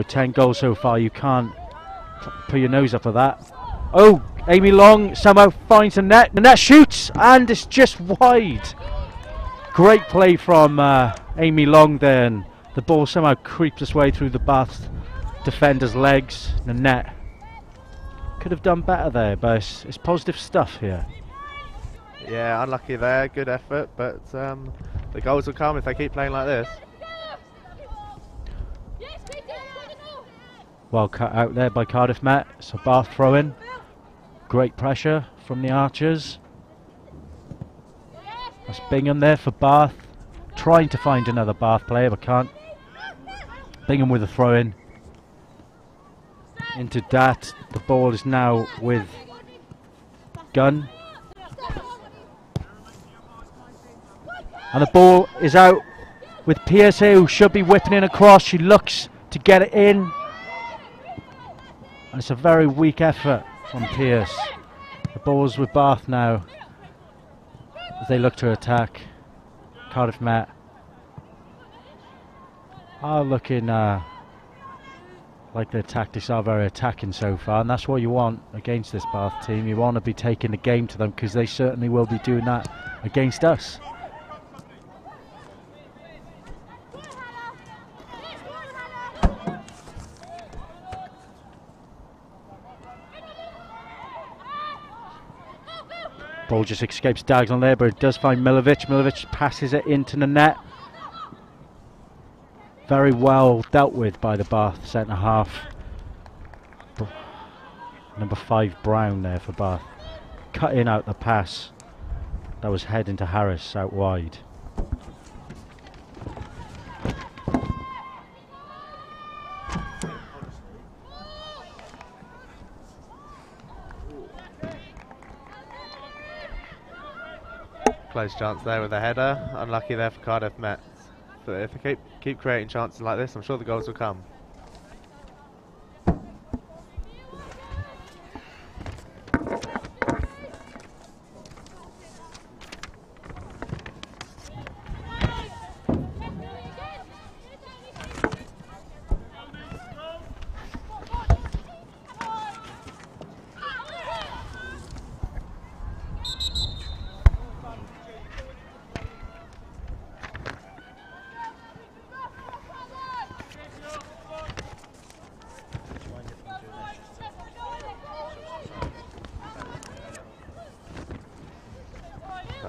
10 goals so far. You can't put your nose up at that. Oh, Amy Long somehow finds the net. The net shoots, and it's just wide. Great play from Amy Long there, and the ball somehow creeps its way through the Bath defender's legs. The net could have done better there, but it's positive stuff here. Yeah, unlucky there. Good effort, but the goals will come if they keep playing like this. Well cut out there by Cardiff Met. So Bath throw in. Great pressure from the Archers. That's Bingham there for Bath. Trying to find another Bath player but can't. Bingham with a throw in. Into Dat. The ball is now with Gunn. And the ball is out with PSA, who should be whipping in across. She looks to get it in. And it's a very weak effort from Pierce. The ball's with Bath now as they look to attack. Cardiff Met are looking like their tactics are very attacking so far, and that's what you want against this Bath team. You want to be taking the game to them, because they certainly will be doing that against us. Ball just escapes Dags on there, but it does find Milovic. Milovic passes it into the net. Very well dealt with by the Bath centre half. Number 5 Brown there for Bath. Cutting out the pass. That was heading to Harris out wide. Close chance there with a header. Unlucky there for Cardiff Met. But if they keep creating chances like this, I'm sure the goals will come.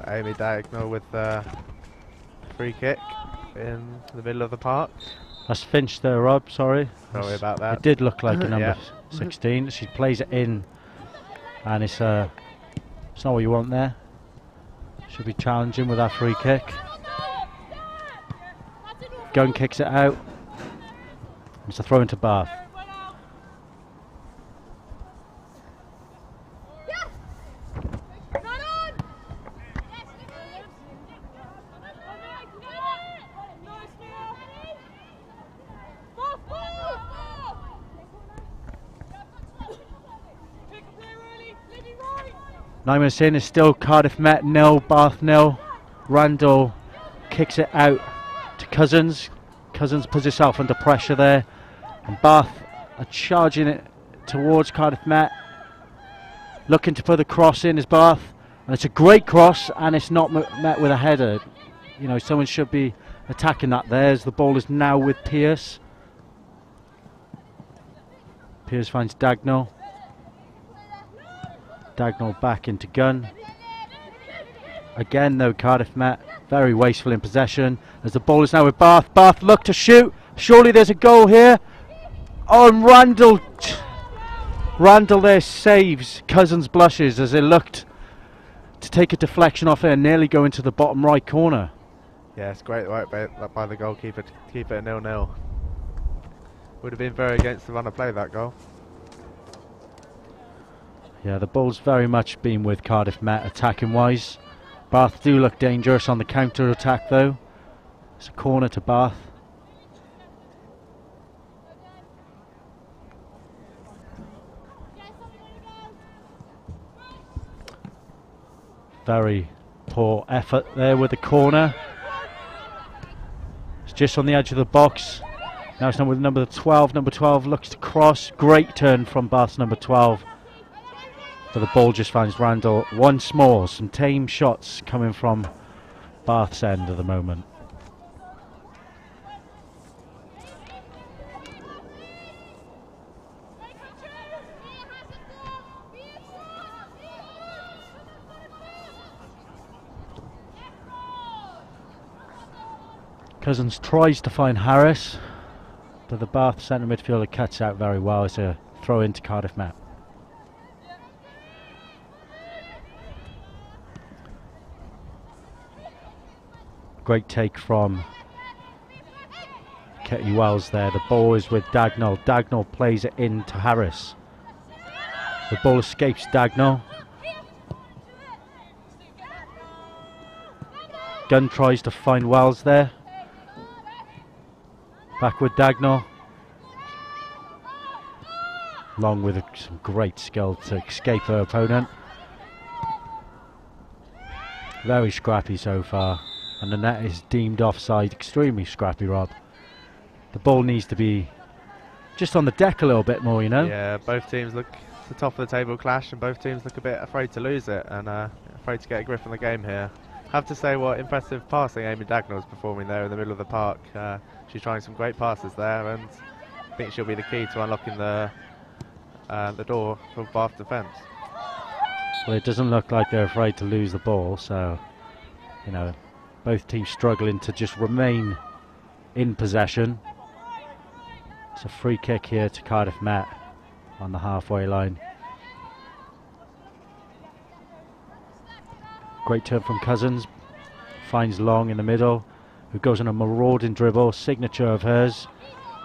Amy Diagonal with the free kick in the middle of the park. That's Finch there, Rob, sorry. Sorry about that. It did look like a number Yeah. 16. She plays it in, and it's not what you want there. Should be challenging with that free kick. Gunn kicks it out. It's a throw into Bath. Nine minutes in, is still Cardiff Met 0, Bath 0. Randall kicks it out to Cousins. Cousins puts himself under pressure there, and Bath are charging it towards Cardiff Met. Looking to put the cross in is Bath, and it's a great cross, and it's not met with a header. You know, someone should be attacking that there, as the ball is now with Pierce. Pierce finds Dagnall. Dagnall back into Gunn. Again though, Cardiff Met very wasteful in possession, as the ball is now with Bath. Bath look to shoot. Surely there's a goal here. Oh, and Randall there saves. Cousins blushes as it looked to take a deflection off it and nearly go into the bottom right corner. Yeah, it's great work by the goalkeeper to keep it 0-0. Would have been very against the run of play, that goal. Yeah, the ball's very much been with Cardiff Met attacking wise. Bath do look dangerous on the counter attack though. It's a corner to Bath. Very poor effort there with the corner. It's just on the edge of the box. Now it's with number 12. Number 12 looks to cross. Great turn from Bath's number 12. But the ball just finds Randall once more. Some tame shots coming from Bath's end at the moment. Cousins tries to find Harris, but the Bath centre midfielder cuts out very well. It's a throw into Cardiff Met. Great take from Ketty Wells there. The ball is with Dagnall. Dagnall plays it in to Harris. The ball escapes Dagnall. Gunn tries to find Wells there. Back with Dagnall. Long with some great skill to escape her opponent. Very scrappy so far. And the net is deemed offside. Extremely scrappy, Rob. The ball needs to be just on the deck a little bit more, you know? Yeah, both teams look the top of the table clash, and both teams look a bit afraid to lose it and afraid to get a grip on the game here. Have to say what impressive passing Amy Dagnall's performing there in the middle of the park. She's trying some great passes there, and I think she'll be the key to unlocking the door for Bath defence. Well, it doesn't look like they're afraid to lose the ball, so, you know, both teams struggling to just remain in possession. It's a free kick here to Cardiff Met on the halfway line. Great turn from Cousins. Finds Long in the middle, who goes on a marauding dribble, signature of hers.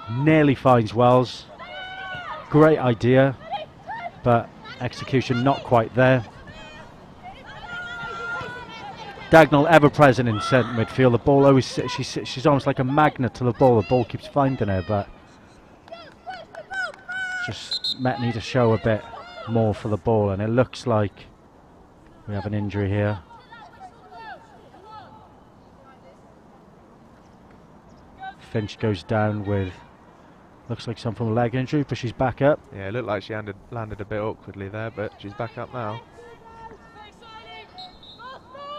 Nearly finds Wells. Great idea, but execution not quite there. Dagnall ever present in centre midfield. The ball always she's almost like a magnet to the ball. The ball keeps finding her, but just Met need to show a bit more for the ball, and it looks like we have an injury here. Finch goes down with, looks like some from a leg injury, but she's back up. Yeah, it looked like she landed a bit awkwardly there, but she's back up now.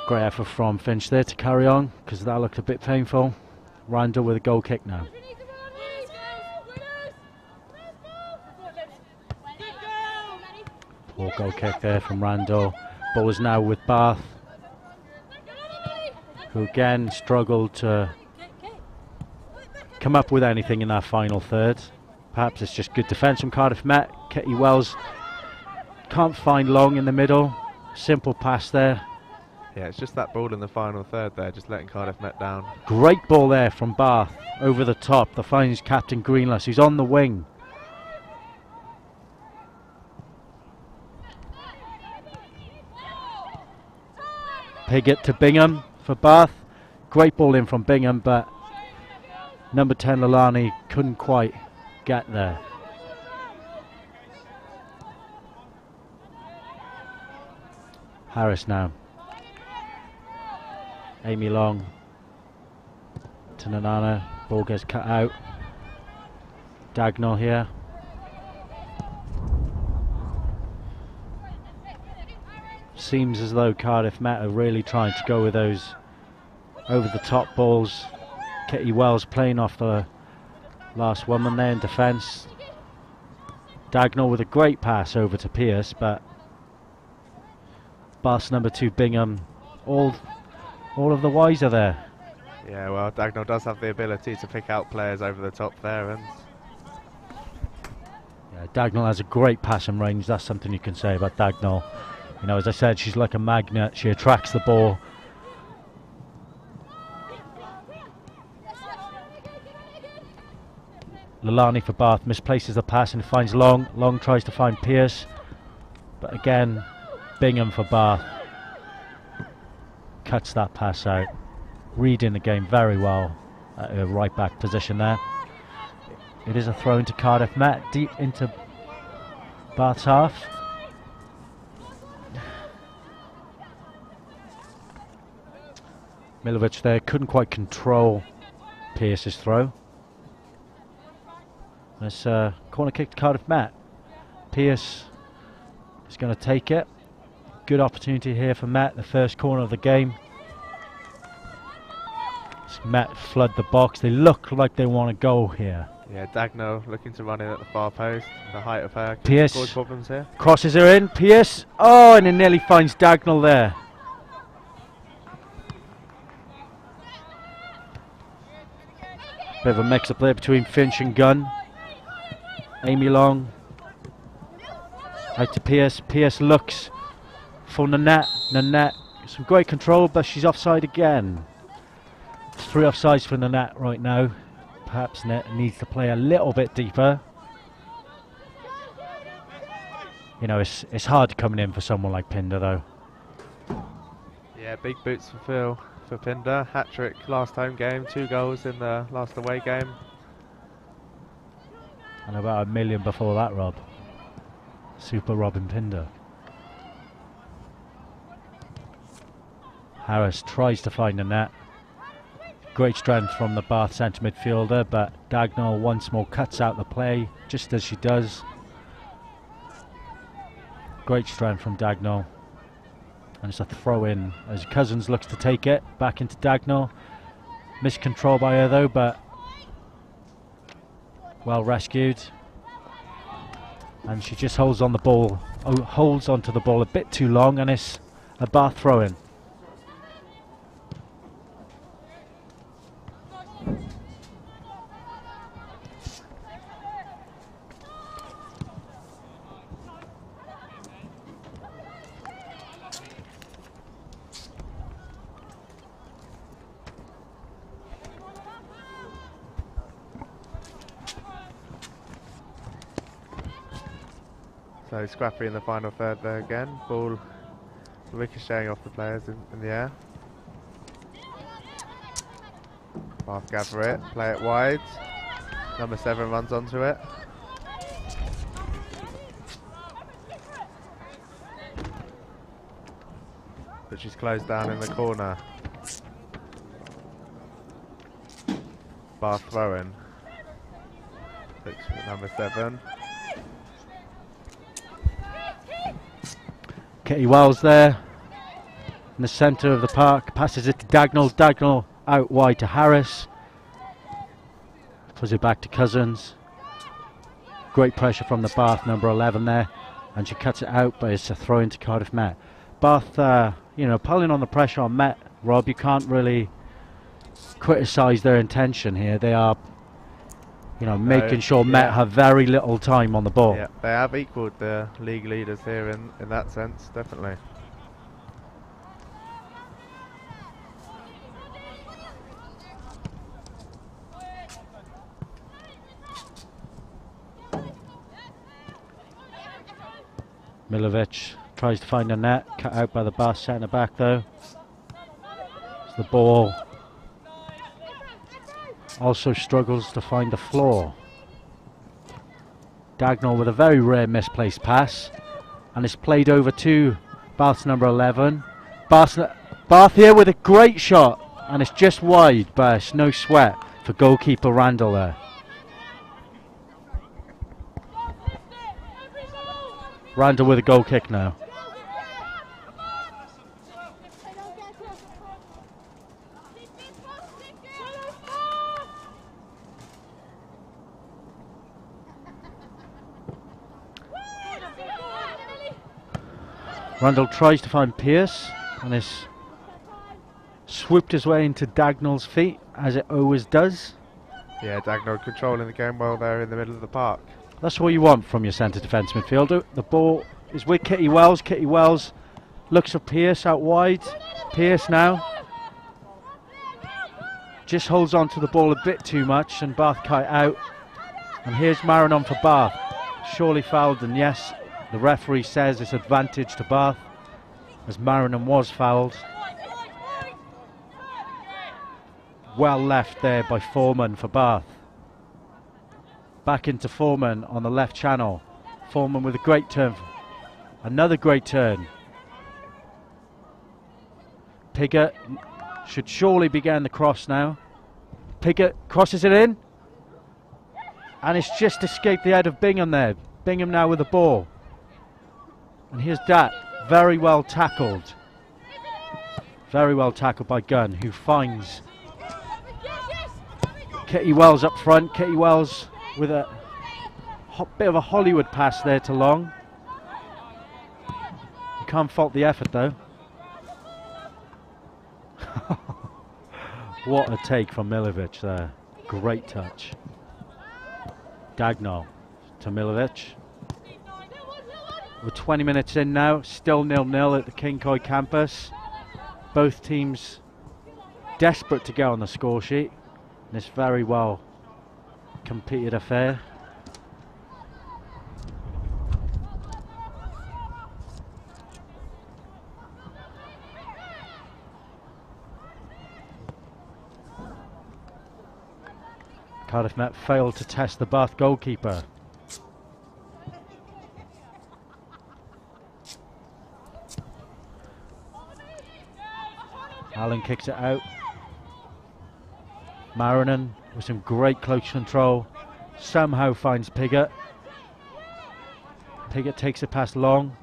Great effort from Finch there to carry on, because that looked a bit painful. Randall with a goal kick now. Poor goal kick there from Randall. Ball is now with Bath, who again struggled to come up with anything in that final third. Perhaps it's just good defence from Cardiff Met. Ketty Wells can't find Long in the middle. Simple pass there. Yeah, it's just that ball in the final third there, just letting Cardiff Met down. Great ball there from Bath, over the top. That finds Captain Greenless, who's on the wing. Piggott to Bingham for Bath. Great ball in from Bingham, but number 10 Lalani couldn't quite get there. Harris now. Amy Long to Nanana. Ball gets cut out. Dagnall here. Seems as though Cardiff Met are really trying to go with those over the top balls. Ketty Wells playing off the last woman there in defence. Dagnall with a great pass over to Pierce, but Bath's number 2 Bingham all of the wiser there. Yeah, well, Dagnall does have the ability to pick out players over the top there, and yeah, Dagnall has a great passing range. That's something you can say about Dagnall. You know, as I said, she's like a magnet. She attracts the ball. Lalani for Bath misplaces the pass and finds Long. Long tries to find Pierce, but again, Bingham for Bath cuts that pass out. Reading the game very well at her right back position there. It is a throw into Cardiff Met, deep into Bath's half. Milovic there couldn't quite control Pierce's throw. This corner kick to Cardiff Met. Pearce is going to take it. Good opportunity here for Met, the first corner of the game. Met flood the box. They look like they want to go here. Yeah, Dagnall looking to run in at the far post. The height of her could Pearce cause problems here. crosses her in. Pearce. Oh, and it nearly finds Dagnall there. Bit of a mix-up there between Finch and Gunn. Amy Long. Out to Pearce. Pearce looks for Nanette. Nanette. Some great control, but she's offside again. 3 offsides for Nanette right now. Perhaps Net needs to play a little bit deeper. You know, it's hard coming in for someone like Pinder, though. Yeah, big boots for Phil, for Pinder. Hat-trick last home game, 2 goals in the last away game. And about $1 million before that, Rob. Super Robin Pinder. Harris tries to find a net. Great strength from the Bath centre midfielder, but Dagnall once more cuts out the play, just as she does. Great strength from Dagnall. And it's a throw in as Cousins looks to take it back into Dagnall. Missed control by her though, but well rescued. And she just holds on the ball, holds onto the ball a bit too long, and it's a Bath throw in. So scrappy in the final third there again. Ball ricocheting off the players in the air. Bath gather it, play it wide. Number 7 runs onto it. But she's closed down in the corner. Bath throwing. Looks for number 7. Kitty Wells there in the centre of the park, passes it to Dagnall. Dagnall out wide to Harris. Puts it back to Cousins. Great pressure from the Bath number 11 there, and she cuts it out, but it's a throw into Cardiff Met. Bath, you know, pulling on the pressure on Met. Rob, you can't really criticise their intention here. They are, you know, making sure Met have very little time on the ball. Yeah, they have equalled the league leaders here in that sense, definitely. Milovic tries to find a net, cut out by the Bath centre back though. The ball also struggles to find the floor. Dagnall with a very rare misplaced pass, and it's played over to Bath's number 11. Bath here with a great shot, and it's just wide, but it's no sweat for goalkeeper Randall there. Randall with a goal kick now. Randall tries to find Pearce, and has swooped his way into Dagnall's feet, as it always does. Yeah, Dagnall controlling the game well there in the middle of the park. That's what you want from your centre defence midfielder. The ball is with Kitty Wells. Kitty Wells looks for Pearce out wide. Pearce now just holds on to the ball a bit too much, and Bath kite out. And here's Marinon for Bath. Surely fouled, and yes, the referee says it's advantage to Bath, as Marinon was fouled. Well left there by Foreman for Bath. Back into Foreman on the left channel. Foreman with a great turn. Another great turn. Piggott should surely be getting the cross now. Piggott crosses it in. And it's just escaped the head of Bingham there. Bingham now with the ball. And here's Dat, very well tackled. Very well tackled by Gunn, who finds Kitty Wells up front. Kitty Wells with a bit of a Hollywood pass there to Long. You can't fault the effort though. What a take from Milovic there. Great touch. Dagnall to Milovic. We're 20 minutes in now, still 0-0 at the Kincoy campus. Both teams desperate to get on the score sheet in this very well competed affair. Cardiff Met failed to test the Bath goalkeeper. Allen kicks it out. Marinan with some great close control somehow finds Pigott. Pigott takes it past Long.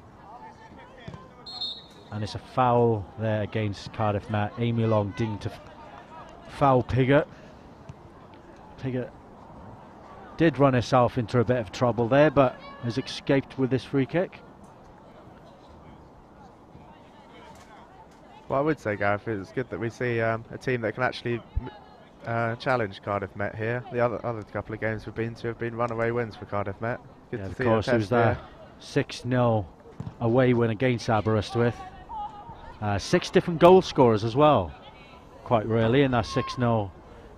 And it's a foul there against Cardiff Met. Amy Long deemed to foul Pigott. Pigott did run herself into a bit of trouble there, but has escaped with this free kick. Well, I would say, Gareth, it's good that we see a team that can actually challenge Cardiff Met here. The other couple of games we've been to have been runaway wins for Cardiff Met. Good Yeah, to of see course, it was that 6-0 away win against Aberystwyth. 6 different goal scorers as well, quite rarely, in that 6-0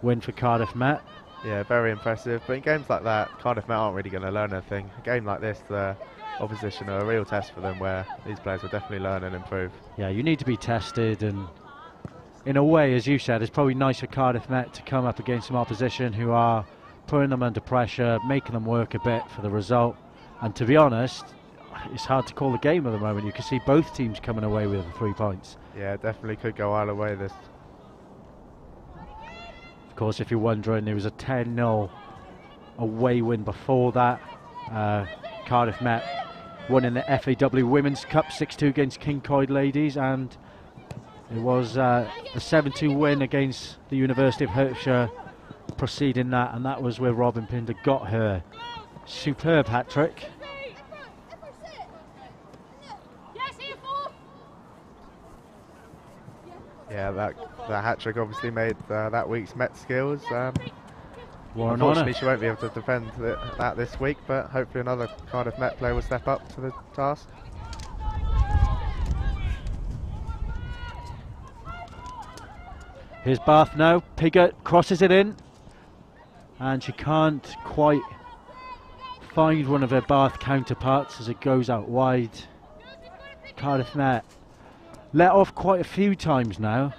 win for Cardiff Met. Yeah, very impressive. But in games like that, Cardiff Met aren't really going to learn anything. A game like this, the opposition are a real test for them, where these players will definitely learn and improve. Yeah, you need to be tested, and in a way, as you said, it's probably nice for Cardiff Met to come up against some opposition who are putting them under pressure, making them work a bit for the result. And to be honest, it's hard to call the game at the moment. You can see both teams coming away with 3 points. Yeah, definitely could go either way this. Of course, if you're wondering, there was a 10-0 away win before that. Cardiff Met won in the FAW Women's Cup 6-2 against Kincoid Ladies, and it was a 7-2 win against the University of Hertfordshire preceding that, and that was where Robin Pinder got her superb hat-trick. Yeah, that hat-trick obviously made that week's Met skills. Warren Unfortunately, Honor. she won't be able to defend that this week, but hopefully another Cardiff Met player will step up to the task. Here's Bath now. Pigott crosses it in, and she can't quite find one of her Bath counterparts as it goes out wide. Cardiff Met let off quite a few times now,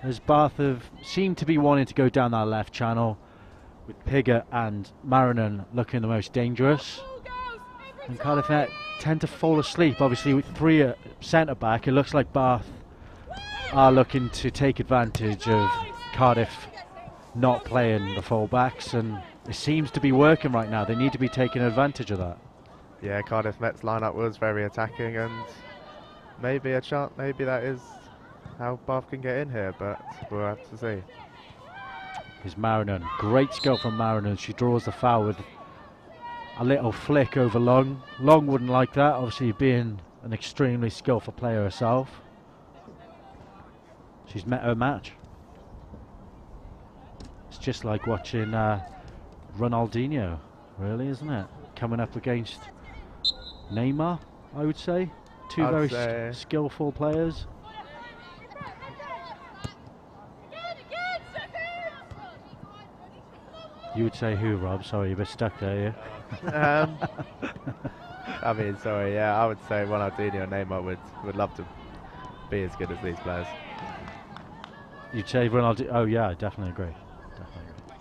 as Bath have seemed to be wanting to go down that left channel, with Pigott and Marinan looking the most dangerous. And Cardiff Met tend to fall asleep. Obviously with 3 at centre back, it looks like Bath are looking to take advantage of Cardiff not playing the full-backs, and it seems to be working right now. They need to be taking advantage of that. Yeah, Cardiff Met's lineup was very attacking, and maybe a chance, maybe that is how Bath can get in here, but we'll have to see. Is Marinan. Great skill from Marinan. She draws the foul with a little flick over Long. Long wouldn't like that, obviously being an extremely skillful player herself. She's met her match. It's just like watching Ronaldinho, really, isn't it? Coming up against Neymar, I would say. 2 very skillful players. You would say who, Rob? Sorry, you're a bit stuck there, yeah? I mean, sorry, yeah, I would say Ronaldinho and Neymar would love to be as good as these players. You'd say Ronaldo? Oh yeah, I definitely agree. Definitely agree.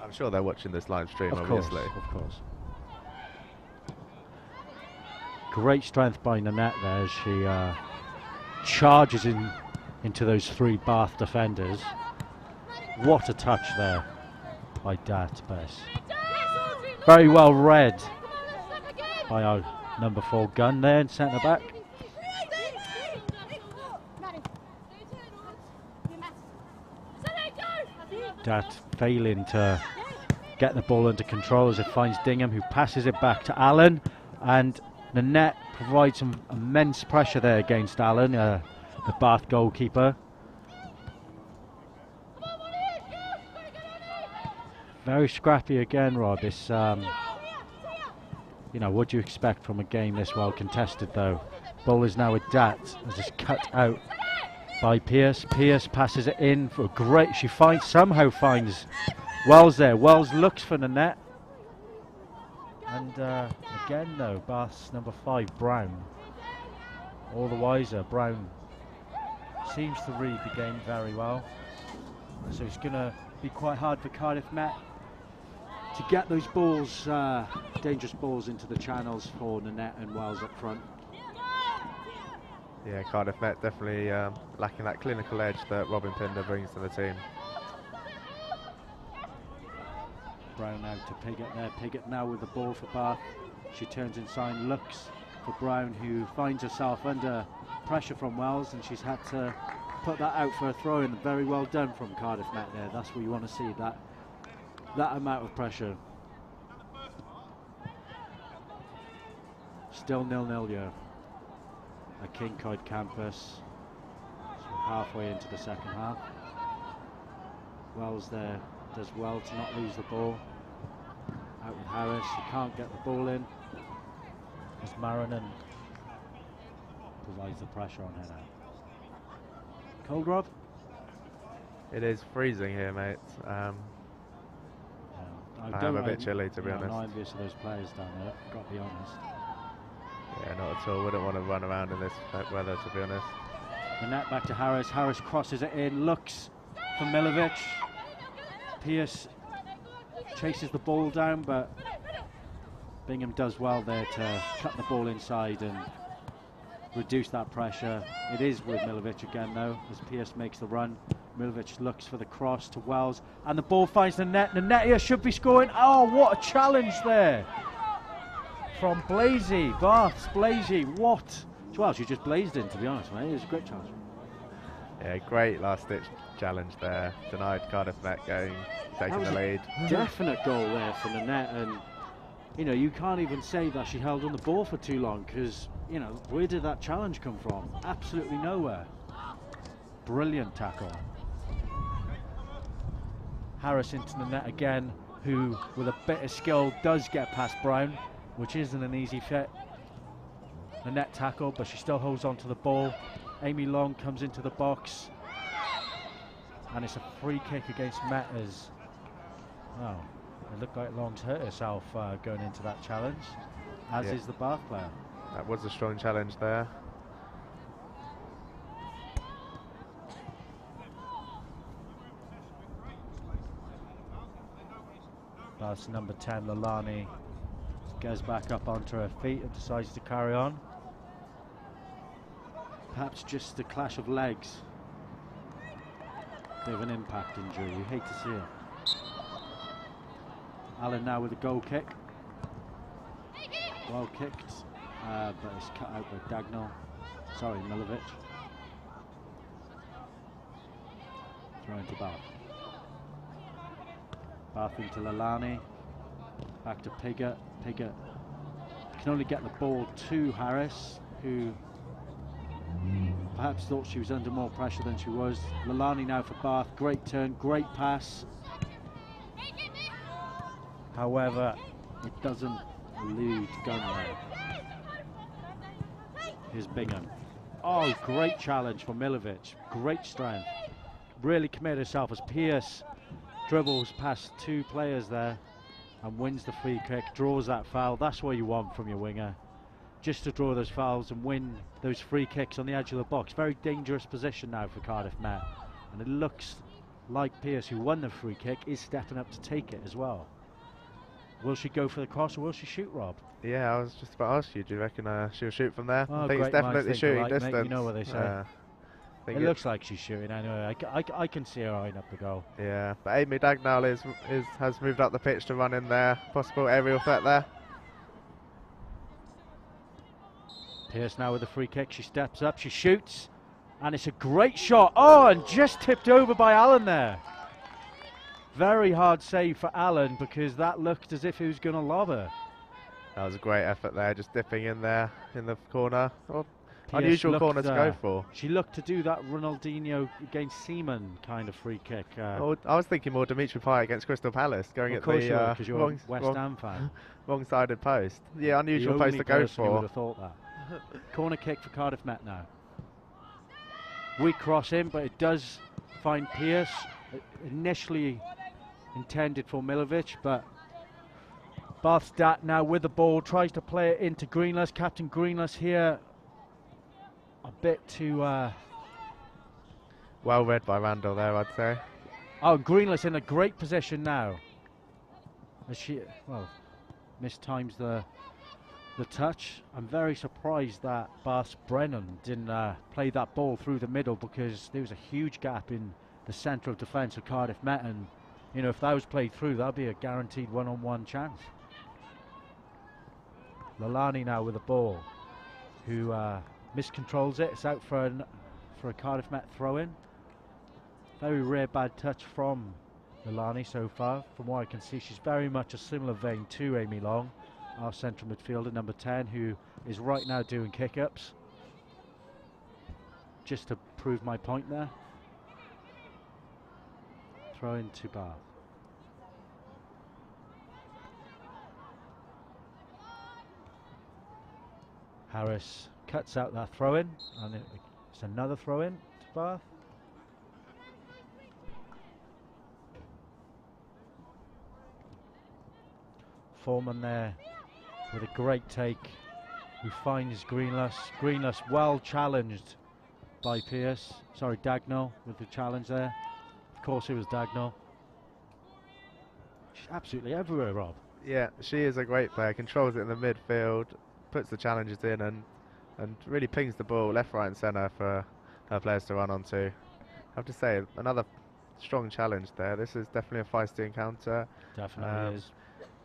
I'm sure they're watching this live stream, Of obviously. course, of course. Great strength by Nanette there as she charges into those 3 Bath defenders. What a touch there by Dat Bess. Very well read by our number 4 gun there in centre back. Dat failing to get the ball under control as it finds Dingham, who passes it back to Allen, and Nanette provides some immense pressure there against Allen, the Bath goalkeeper. Very scrappy again, Rob. It's you know, what do you expect from a game this well contested though? Ball is now with Dat as it's cut out by Pierce. Pierce passes it in for a great, she somehow finds Wells there. Wells looks for Nanette. And again though, Bath's number 5, Brown. All the wiser. Brown seems to read the game very well. So it's going to be quite hard for Cardiff Met to get those balls, dangerous balls into the channels for Nanette and Wells up front. Yeah, Cardiff Met definitely lacking that clinical edge that Robin Pinder brings to the team. Brown out to Piggott there. Piggott now with the ball for Bath. She turns inside, looks for Brown, who finds herself under pressure from Wells, and she's had to put that out for a throw-in. Very well done from Cardiff Met there. That's what you want to see, that amount of pressure. Still 0-0 here at Kincoid campus. So we're halfway into the second half. Wells there does well to not lose the ball. Out with Harris, he can't get the ball in as Marinan provides the pressure on her now. Cold, Rob? It is freezing here, mate. I'm a bit chilly, to be honest. I'm envious of those players down there, I've got to be honest. Yeah, not at all. Wouldn't want to run around in this weather, to be honest. Nanette back to Harris. Harris crosses it in, looks for Milovic. Pierce chases the ball down, but Bingham does well there to cut the ball inside and reduce that pressure. It is with Milovic again though, as Pierce makes the run. Milovic looks for the cross to Wells, and the ball finds the net. Nanette here should be scoring. Oh, what a challenge there from Blazy. Bath's Blazy. What? Well, she just blazed in, to be honest, mate. It was a great challenge. Yeah, great last-ditch challenge there. Denied Cardiff Met taking the lead. Definite goal there for Nanette, and you know, you can't even say that she held on the ball for too long, because you know, where did that challenge come from? Absolutely nowhere. Brilliant tackle. Harris into the net again, who with a bit of skill does get past Brown, which isn't an easy fit. The net tackle, but she still holds on to the ball. Amy Long comes into the box, and it's a free kick against Met as, oh, it looked like Long's hurt herself going into that challenge, as is the Bath player. That was a strong challenge there. Bath's number 10, Lalani, goes back up onto her feet and decides to carry on. Perhaps just a clash of legs. Bit of an impact injury, you hate to see it. Allen now with a goal kick. Well kicked, but it's cut out by Dagnall. Sorry, Milovic. Throw into Bath. Bath into Lalani. Back to Piggott. Piggott can only get the ball to Harris, who perhaps thought she was under more pressure than she was. Lalani now for Bath. Great turn, great pass. However, it doesn't elude Gunway. Here's Bingham. Oh, great challenge for Milovic. Great strength. Really committed herself as Pierce dribbles past 2 players there and wins the free kick, draws that foul. That's what you want from your winger. Just to draw those fouls and win those free kicks on the edge of the box. Very dangerous position now for Cardiff Met. And it looks like Pierce, who won the free kick, is stepping up to take it as well. Will she go for the cross or will she shoot, Rob? Yeah, I was just about to ask you, do you reckon she'll shoot from there? Oh, I think it's definitely shooting distance. Mate, you know what they say. think It looks like she's shooting anyway. I can see her eyeing up the goal. Yeah, but Amy Dagnall has moved up the pitch to run in there. Possible aerial threat there. Pearce now with the free kick. She steps up, she shoots, and it's a great shot. Oh, and just tipped over by Allen there. Very hard save for Allen because that looked as if he was going to lob her. That was a great effort there, just dipping in there in the corner. Oh, Pearce unusual corner to go for. She looked to do that Ronaldinho against Seaman kind of free kick. I was thinking more Dimitri Payet against Crystal Palace, going at the because you're a West Ham fan. Wrong-sided post. Yeah, unusual post to go for. Would have thought that. Corner kick for Cardiff Met now. We cross in, but it does find Pearce. Initially intended for Milovic, but Bath Stat now with the ball, tries to play it into Greenless. Captain Greenless here a bit too well read by Randall there, I'd say. Oh, Greenless in a great position now as she mistimes the touch. I'm very surprised that Bath's Brennan didn't play that ball through the middle, because there was a huge gap in the centre of defence of Cardiff Met, and you know, if that was played through, that'd be a guaranteed one-on-one chance. Lalani now with the ball, who miscontrols it. It's out for a Cardiff Met throw-in. Very rare bad touch from Lalani so far. From what I can see, she's very much a similar vein to Amy Long, our central midfielder, number 10, who is right now doing kick-ups. Just to prove my point there. Throw into Bath. Harris cuts out that throw-in, and it's another throw-in to Bath. Foreman there with a great take, who finds Greenless. Greenless well challenged by Pearce. Sorry, Dagnall with the challenge there. Of course it was Dagnall. She's absolutely everywhere, Rob. Yeah, she is a great player. Controls it in the midfield, puts the challenges in, and really pings the ball left, right and centre for her players to run onto. I have to say, another strong challenge there. This is definitely a feisty encounter. Definitely is.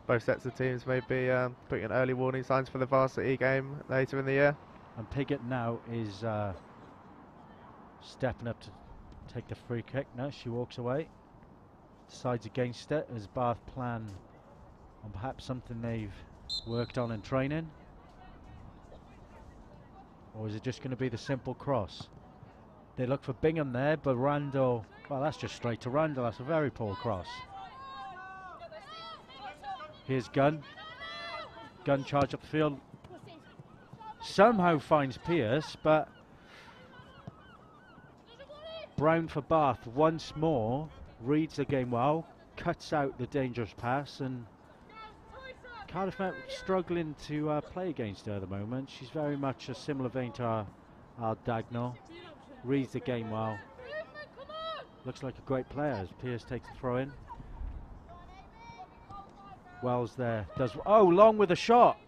Both sets of teams may be putting in early warning signs for the varsity game later in the year. And Piggott now is stepping up to take the free kick. No, she walks away. Decides against it as Bath plan on perhaps something they've worked on in training. Or is it just going to be the simple cross? They look for Bingham there, but Randall, well, that's just straight to Randall. That's a very poor cross. Here's Gunn. Gunn charge up the field. Somehow finds Pearce, but Brown for Bath once more reads the game well, cuts out the dangerous pass, and Cardiff Met struggling to play against her at the moment. She's very much a similar vein to our Dagnall. Reads the game well. Looks like a great player as Pearce takes the throw in. Wells there does. Oh, Long with a shot.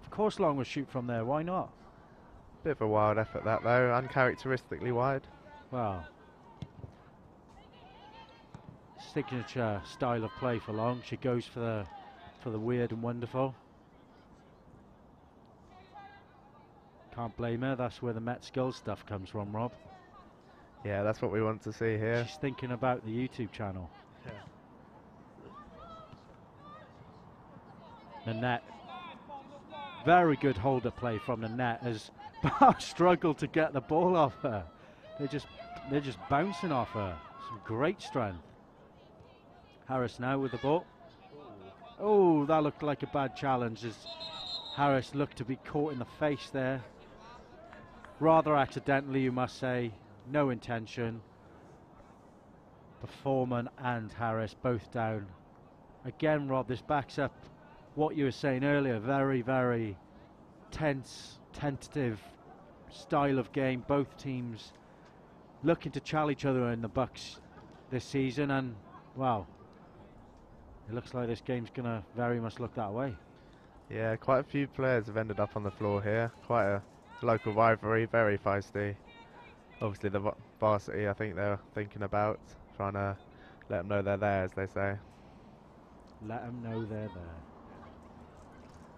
Of course Long will shoot from there, why not? Bit of a wild effort that though, uncharacteristically wide. Wow. Signature style of play for Long. She goes for the weird and wonderful. Can't blame her, that's where the Met Skills stuff comes from, Rob. Yeah, that's what we want to see here. She's thinking about the YouTube channel. Yeah. Nanette. Very good holder play from Nanette as Bath struggle to get the ball off her. They're just bouncing off her. Some great strength. Harris now with the ball. Oh, that looked like a bad challenge as Harris looked to be caught in the face there. Rather accidentally, you must say. No intention. But Foreman and Harris both down. Again, Rob, this backs up what you were saying earlier. Very, very tense, tentative style of game. Both teams looking to challenge each other in the Bucks this season, and wow, it looks like this game's gonna very much look that way. Yeah, quite a few players have ended up on the floor here. Quite a local rivalry, very feisty. Obviously the varsity, I think they're thinking about trying to let them know they're there, as they say. Let them know they're there.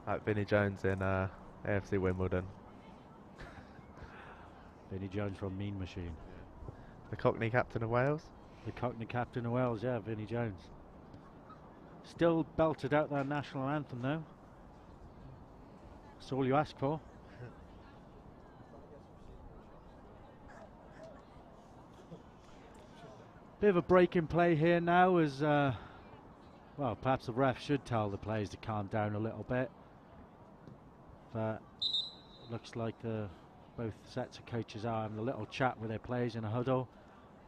Like Vinnie Jones in AFC Wimbledon. Vinnie Jones from Mean Machine. The Cockney captain of Wales. The Cockney captain of Wales, yeah, Vinnie Jones. Still belted out their national anthem though. That's all you ask for. Bit of a break in play here now as, well, perhaps the ref should tell the players to calm down a little bit. But it looks like both sets of coaches are having a little chat with their players in a huddle.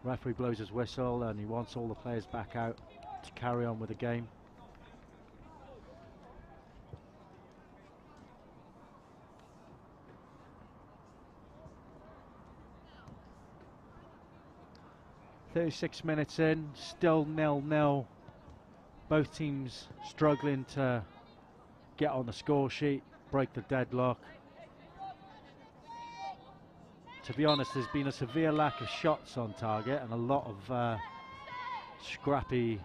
Referee blows his whistle and he wants all the players back out to carry on with the game. "36 minutes in, still 0-0. Both teams struggling to get on the score sheet, break the deadlock. To be honest, there's been a severe lack of shots on target and a lot of scrappy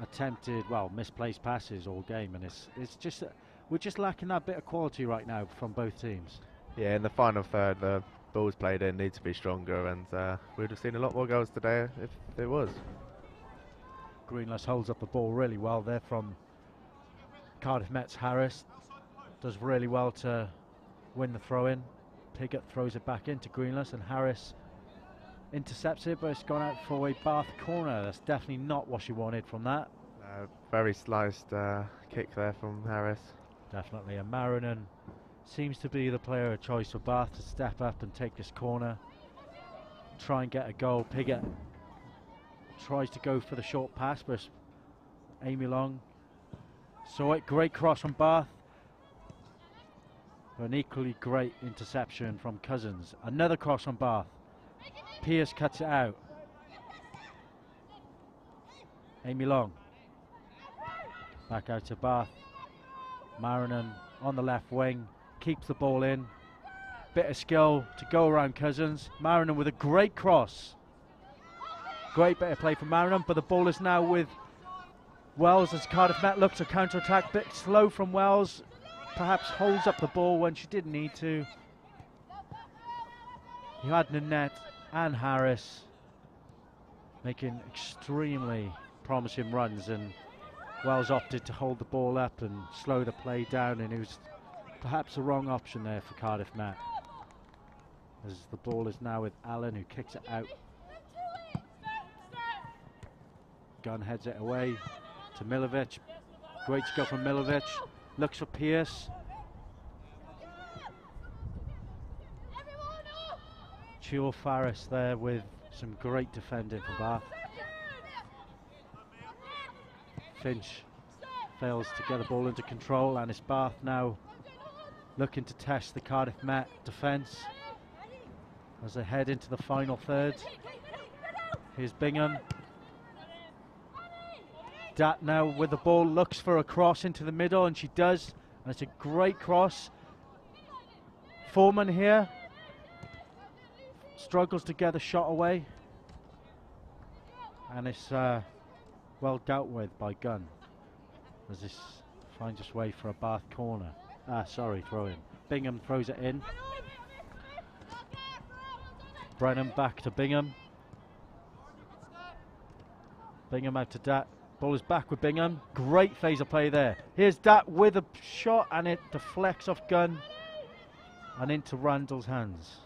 attempted, well, misplaced passes all game, and it's just we're just lacking that bit of quality right now from both teams. Yeah, in the final third, the balls played in need to be stronger, and we would have seen a lot more goals today if it was. Greenless holds up the ball really well there from Cardiff Met's Harris. Does really well to win the throw-in. Piggott throws it back into Greenless and Harris intercepts it, but it's gone out for a Bath corner. That's definitely not what she wanted from that. Very sliced kick there from Harris. Definitely, and Marinan seems to be the player of choice for Bath to step up and take this corner, try and get a goal. Piggott tries to go for the short pass, but Amy Long saw it. Great cross from Bath. An equally great interception from Cousins. Another cross from Bath. Pierce cuts it out. Amy Long. Back out to Bath. Marinan on the left wing. Keeps the ball in. Bit of skill to go around Cousins. Marinan with a great cross. Great bit of play from Marinan, but the ball is now with Wells as Cardiff Met looks to counter-attack. Bit slow from Wells. Perhaps holds up the ball when she didn't need to. You had Nanette and Harris making extremely promising runs, and Wells opted to hold the ball up and slow the play down, and it was perhaps the wrong option there for Cardiff Met. As the ball is now with Allen, who kicks it out. Gunn heads it away to Milovic. Great skill from Milovic. Looks for Pierce. Chua Faris there with some great defending from Bath. Finch fails to get the ball into control, and it's Bath now looking to test the Cardiff Met defence as they head into the final third. Here's Bingham. Dat now with the ball, looks for a cross into the middle, and she does, and it's a great cross. Foreman here struggles to get a shot away, and it's well dealt with by Gunn as this finds its way for a Bath corner. Throw in. Bingham throws it in. Brennan back to Bingham. Bingham out to Dat. Ball is back with Bingham. Great phase of play there. Here's Dat with a shot, and it deflects off Gunn and into Randall's hands.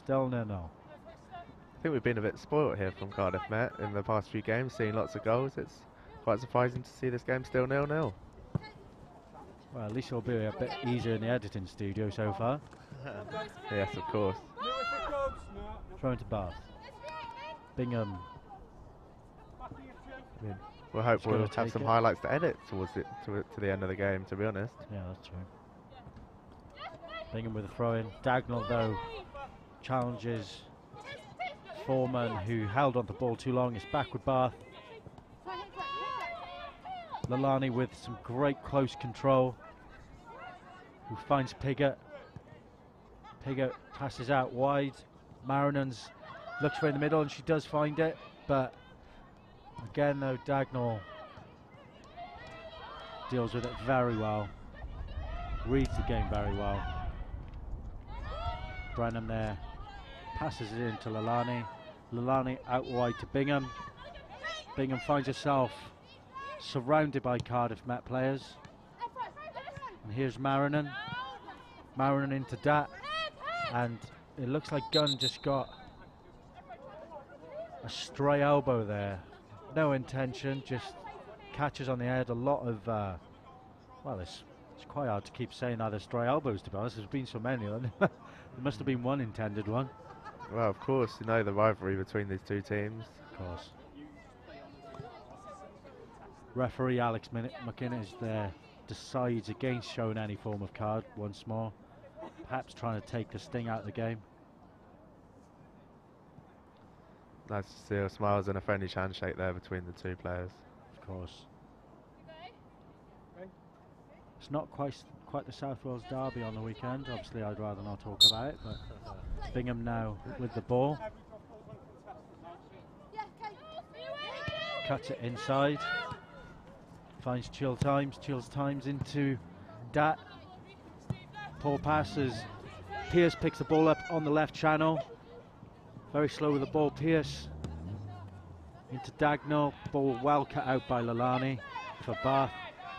Still 0-0. I think we've been a bit spoilt here from Cardiff Met in the past few games, seeing lots of goals. It's quite surprising to see this game still 0-0. Well, at least it'll be a bit easier in the editing studio so far. Yes, of course. Thrown to Bath. Bingham. We'll hope we'll have some highlights to edit towards it to the end of the game, to be honest. Yeah, that's true. Bingham with a throw in. Dagnall, though, challenges Foreman, who held on the ball too long. It's back with Bath. Lalani with some great close control, who finds Piggott. Pigott passes out wide. Marinans looks for in the middle and she does find it, but again though, Dagnall deals with it very well, reads the game very well. Brennan there passes it in to Lalani. Lalani out wide to Bingham. Bingham finds herself surrounded by Cardiff Met players. And here's Marinan. Marinan into Dat. And it looks like Gunn just got a stray elbow there. No intention, just catches on the head. A lot of, well, it's quite hard to keep saying either stray elbows, to be honest. There's been so many. There must have been one intended one. Well, of course, you know the rivalry between these two teams. Of course. Referee Alex McInnes there decides against showing any form of card once more. Perhaps trying to take the sting out of the game. Nice to see a smiles and a friendly handshake there between the two players. Of course. It's not quite the South Wales derby on the weekend. Obviously, I'd rather not talk about it, but Bingham now with the ball. Cuts it inside. Finds Chills Times into Dat. Poor passes. Pearce picks the ball up on the left channel. Very slow with the ball, Pearce. Into Dagnall. Ball well cut out by Lalani for Bath.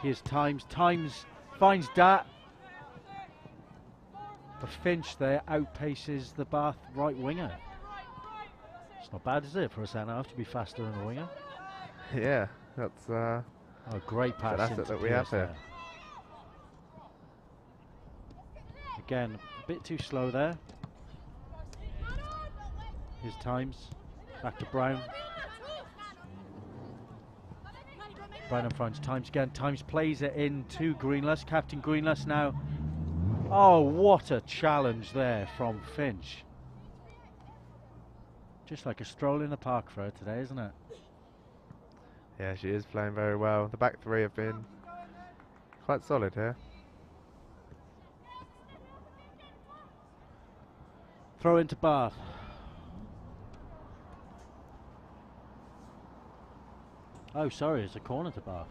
Here's Times. Times finds Dat. But Finch there outpaces the Bath right winger. It's not bad, is it, for a centre-half to be faster than a winger? Yeah, that's oh, great pass. that's it that we have here. Again, a bit too slow there. Here's Times. Back to Brown. Brown and finds Times again. Times plays it in to Greenless. Captain Greenless now. Oh, what a challenge there from Finch. Just like a stroll in the park for her today, isn't it? Yeah, she is playing very well. The back three have been quite solid here. Throw into Bath. Oh, sorry, it's a corner to Bath.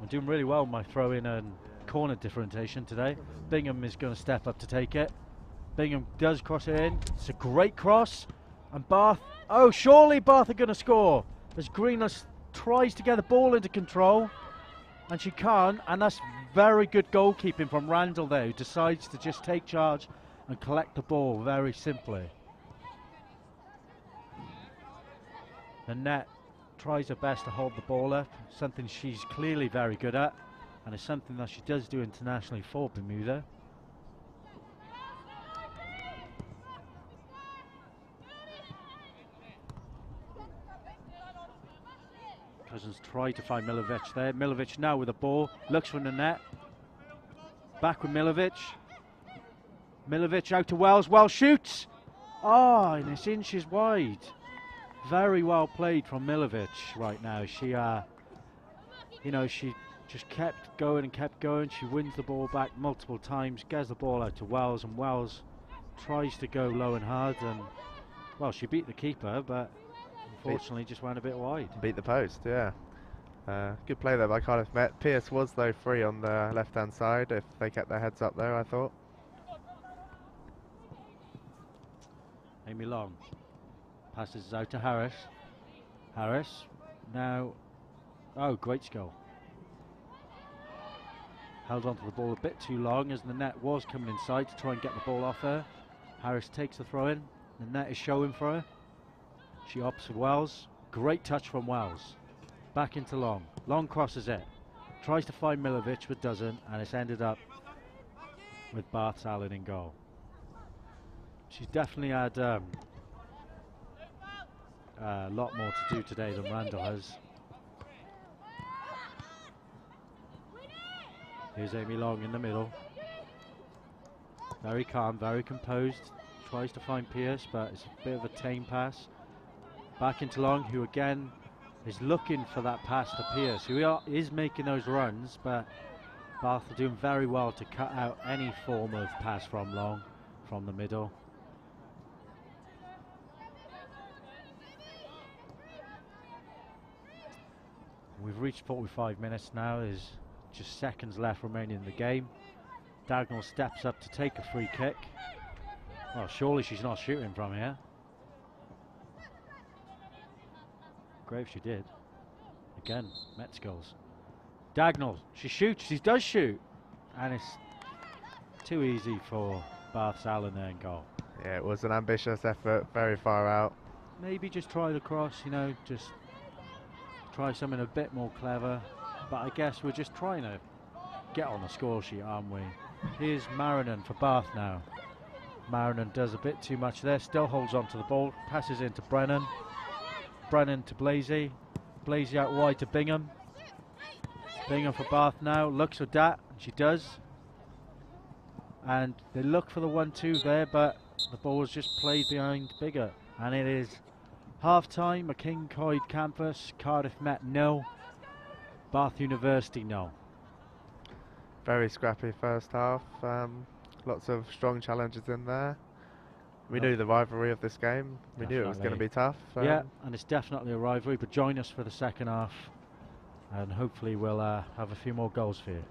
I'm doing really well with my throw in and corner differentiation today. Bingham is going to step up to take it. Bingham does cross it in. It's a great cross. And Bath, oh, surely Bath are going to score. As Greenless tries to get the ball into control. And she can't. And that's very good goalkeeping from Randall there, who decides to just take charge and collect the ball very simply. The net tries her best to hold the ball up, something she's clearly very good at, and it's something that she does do internationally for Bermuda. Cousins tried to find Milovic there. Milovic now with the ball, looks for the net. Back with Milovic. Milovic out to Wells. Wells shoots. Oh, and it's inches wide. Very well played from Milovic right now. She, you know, she just kept going and kept going. She wins the ball back multiple times, gets the ball out to Wells, and Wells tries to go low and hard. And, well, she beat the keeper, but unfortunately just went a bit wide. Beat the post, yeah. Good play there by Cardiff Met. Pearce was, though, free on the left-hand side if they kept their heads up there, I thought. Amy Long passes out to Harris. Harris now, oh, great skill. Held onto the ball a bit too long as the net was coming inside to try and get the ball off her. Harris takes the throw in. The net is showing for her. She opts for Wells. Great touch from Wells. Back into Long. Long crosses it. Tries to find Milovic but doesn't, and it's ended up with Bath Allen in goal. She's definitely had a lot more to do today than Randall has. Here's Amy Long in the middle. Very calm, very composed. Tries to find Pearce, but it's a bit of a tame pass. Back into Long, who again is looking for that pass to Pearce, who is making those runs, but Bath are doing very well to cut out any form of pass from Long. from the middle. We've reached 45 minutes now. There's just seconds left remaining in the game. Dagnall steps up to take a free kick. Well, surely she's not shooting from here. Great if she did. Again, Mets goals. Dagnall, she shoots, she does shoot. And it's too easy for Bath's Allen there in goal. Yeah, it was an ambitious effort, very far out. Maybe just try the cross, you know, just try something a bit more clever. But I guess we're just trying to get on the score sheet, aren't we? Here's Marinan for Bath now. Marinan does a bit too much there, still holds on to the ball, passes into Brennan. Brennan to Blazy. Blazy out wide to Bingham. Bingham for Bath now, looks for Dat, and she does. And they look for the 1-2 there, but the ball was just played behind Bigger. And it is half-time, a King Coyd campus, Cardiff Met 0, Bath University 0. Very scrappy first half, lots of strong challenges in there. We knew the rivalry of this game, we knew it was going to be tough. Yeah, and it's definitely a rivalry, but join us for the second half and hopefully we'll have a few more goals for you.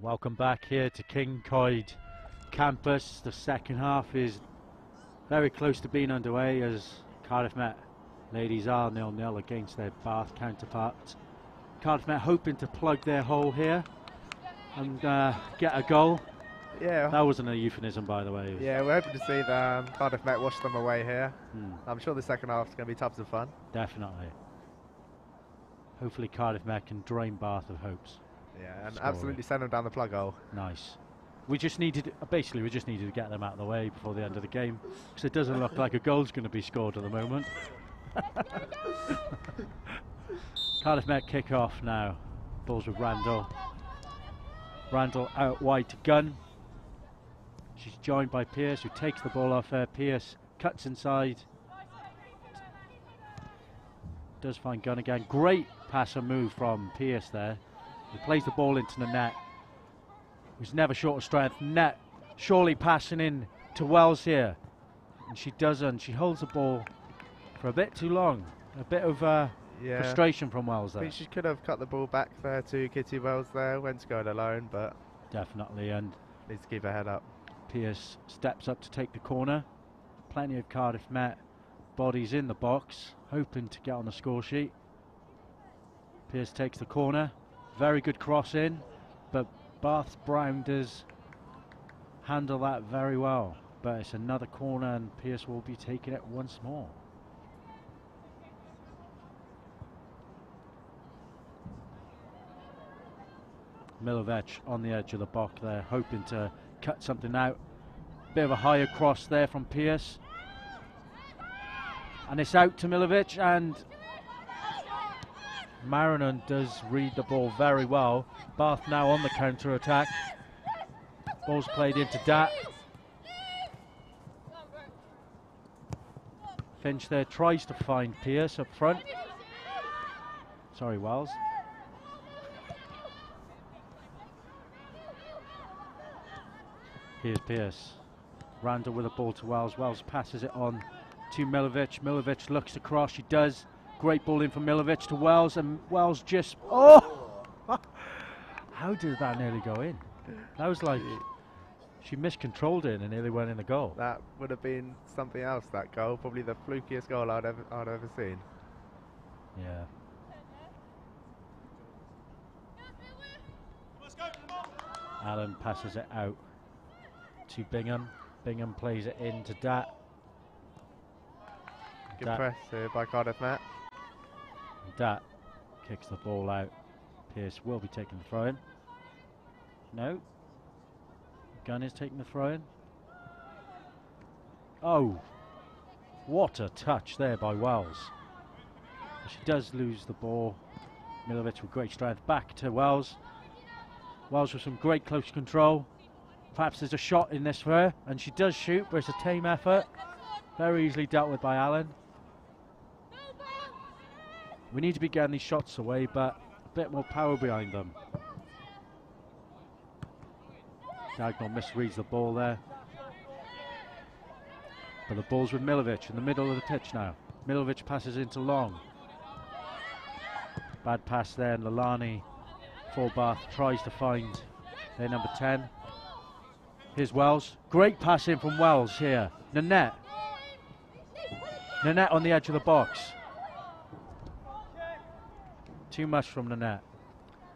Welcome back here to King Coyd campus. The second half is very close to being underway as Cardiff Met ladies are 0-0 against their Bath counterparts. Cardiff Met hoping to plug their hole here and get a goal. Yeah. That wasn't a euphemism, by the way. Yeah, we're hoping to see the Cardiff Met wash them away here. I'm sure the second half is going to be tons of fun. Definitely. Hopefully Cardiff Met can drain Bath of hopes. Yeah, and absolutely send them down the plug hole. Nice. We just needed, basically we just needed to get them out of the way before the end of the game, because it doesn't look like a goal's going to be scored at the moment. Cardiff Met kick off now. Balls with Randall. Randall out wide to Gunn. She's joined by Pierce, who takes the ball off her. Pierce cuts inside. Does find Gunn again. Great pass and move from Pierce there. He plays the ball into the net. Who's never short of strength. Net surely passing in to Wells here. And she doesn't. She holds the ball for a bit too long. A bit of frustration from Wells there. I think she could have cut the ball back there to Kitty Wells there. Went to go it alone, but definitely, and needs to keep her head up. Pierce steps up to take the corner. Plenty of Cardiff Met bodies in the box, hoping to get on the score sheet. Pierce takes the corner. Very good cross in, but Bath's Browners handle that very well. But it's another corner and Pierce will be taking it once more. Milovic on the edge of the box there, hoping to cut something out. Bit of a higher cross there from Pierce. And it's out to Milovic, and Marinon does read the ball very well. Bath now on the counter-attack. Ball's played into Dat. Finch there tries to find Pierce up front. Sorry, Wells. Here's Pierce. Randall with the ball to Wells. Wells passes it on to Milovic. Milovic looks across. She does. Great ball in from Milovic to Wells, and Wells just... Oh! How did that nearly go in? That was like... She miscontrolled it and it nearly went in the goal. That would have been something else, that goal. Probably the flukiest goal I'd ever seen. Yeah. Allen passes it out to Bingham. Bingham plays it in to Dat. Good press here by Cardiff Met. Dat kicks the ball out. Pierce will be taking the throw in. No. Gunn is taking the throw in. Oh, what a touch there by Wells. She does lose the ball. Milovic with great strength back to Wells. Wells with some great close control. Perhaps there's a shot in this for her, and she does shoot, but it's a tame effort. Very easily dealt with by Allen. We need to be getting these shots away, but a bit more power behind them. Dagnall misreads the ball there. But the ball's with Milovic in the middle of the pitch now. Milovic passes into Long. Bad pass there, and Lalani for Bath tries to find their number 10. Here's Wells. Great pass in from Wells here. Nanette. Nanette on the edge of the box. Too much from Nanette.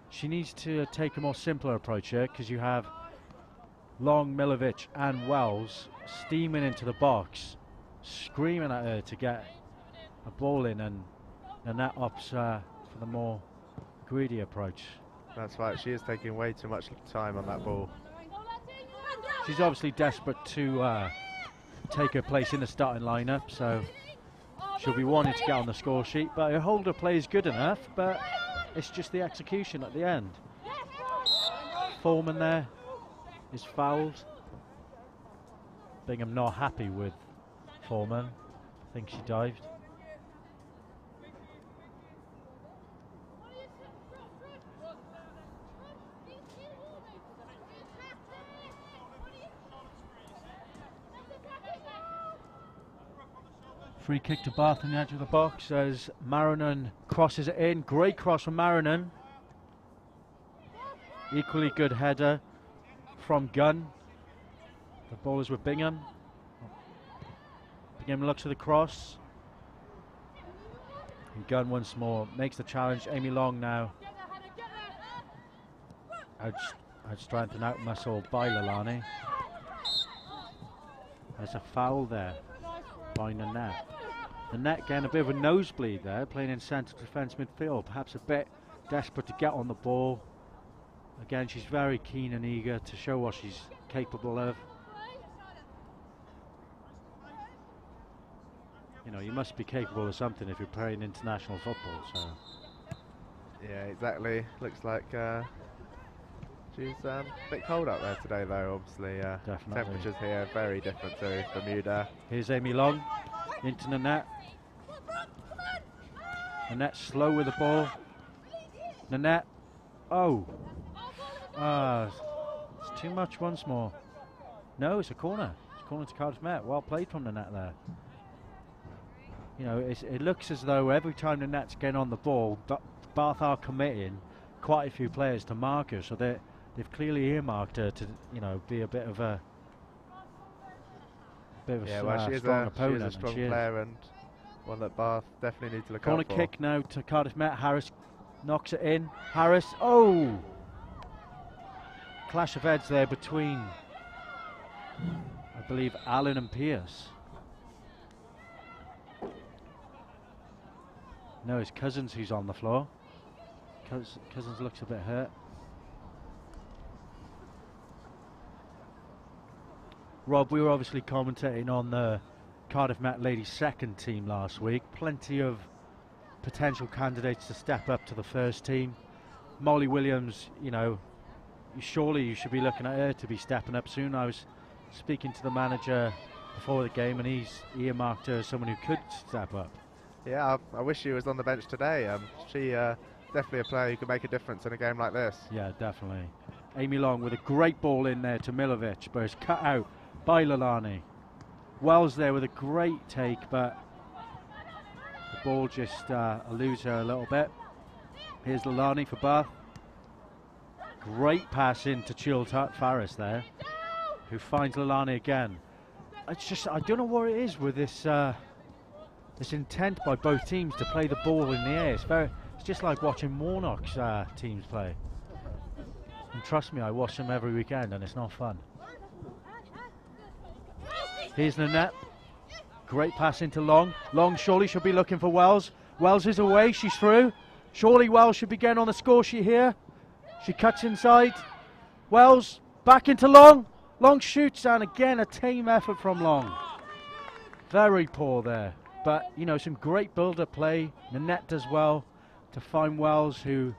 She needs to take a more simpler approach here, because you have Long, Milovic and Wells steaming into the box, screaming at her to get a ball in, and Nanette opts for the more greedy approach. That's right, she is taking way too much time on that ball. She's obviously desperate to take her place in the starting lineup, so she'll be wanting to get on the score sheet, but her holder play is good enough, but it's just the execution at the end. Foreman there is fouled. Bingham not happy with Foreman. I think she dived. Free kick to Bath on the edge of the box as Marinon crosses it in. Great cross from Marinon. Equally good header from Gunn. The ball is with Bingham. Bingham looks for the cross. And Gunn once more makes the challenge. Amy Long now. Out strength and out muscle by Lalani. There's a foul there by Nanette. Nanette getting a bit of a nosebleed there, playing in centre defence midfield. Perhaps a bit desperate to get on the ball. Again, she's very keen and eager to show what she's capable of. You know, you must be capable of something if you're playing international football. So. Yeah, exactly. Looks like she's a bit cold out there today, though. Obviously, definitely. Temperatures here very different to Bermuda. Here's Amy Long into Nanette. Nanette slow with the ball. Nanette. Oh. It's too much once more. No, it's a corner. It's a corner to Cardiff Met. Well played from Nanette there. You know, it looks as though every time Nanette's getting on the ball, Bath are committing quite a few players to mark her, so they've clearly earmarked her to, you know, be a bit of a strong opponent. She is a strong player and one that Bath definitely need to look out for. Corner kick now to Cardiff Met. Harris knocks it in. Harris, oh! Clash of heads there between, I believe, Allen and Pierce. No, it's Cousins who's on the floor. Cousins looks a bit hurt. Rob, we were obviously commentating on the Cardiff Met ladies' second team last week. Plenty of potential candidates to step up to the first team. Molly Williams, you know, surely you should be looking at her to be stepping up soon. I was speaking to the manager before the game and he's earmarked her as someone who could step up. Yeah, I wish she was on the bench today. She definitely a player who could make a difference in a game like this. Yeah, definitely. Amy Long with a great ball in there to Milovic, but it's cut out by Lalani. Wells there with a great take, but the ball just eludes her a little bit. Here's Lalani for Bath. Great pass in to Chiltut Farris there, who finds Lalani again. It's just, I don't know what it is with this this intent by both teams to play the ball in the air. It's just like watching Warnock's teams play. And trust me, I watch them every weekend and it's not fun. Here's Nanette. Great pass into Long. Long surely should be looking for Wells. Wells is away, she's through. Surely Wells should be getting on the score sheet here. She cuts inside. Wells back into Long. Long shoots, and again a tame effort from Long. Very poor there. But, you know, some great build-up play. Nanette does well to find Wells, who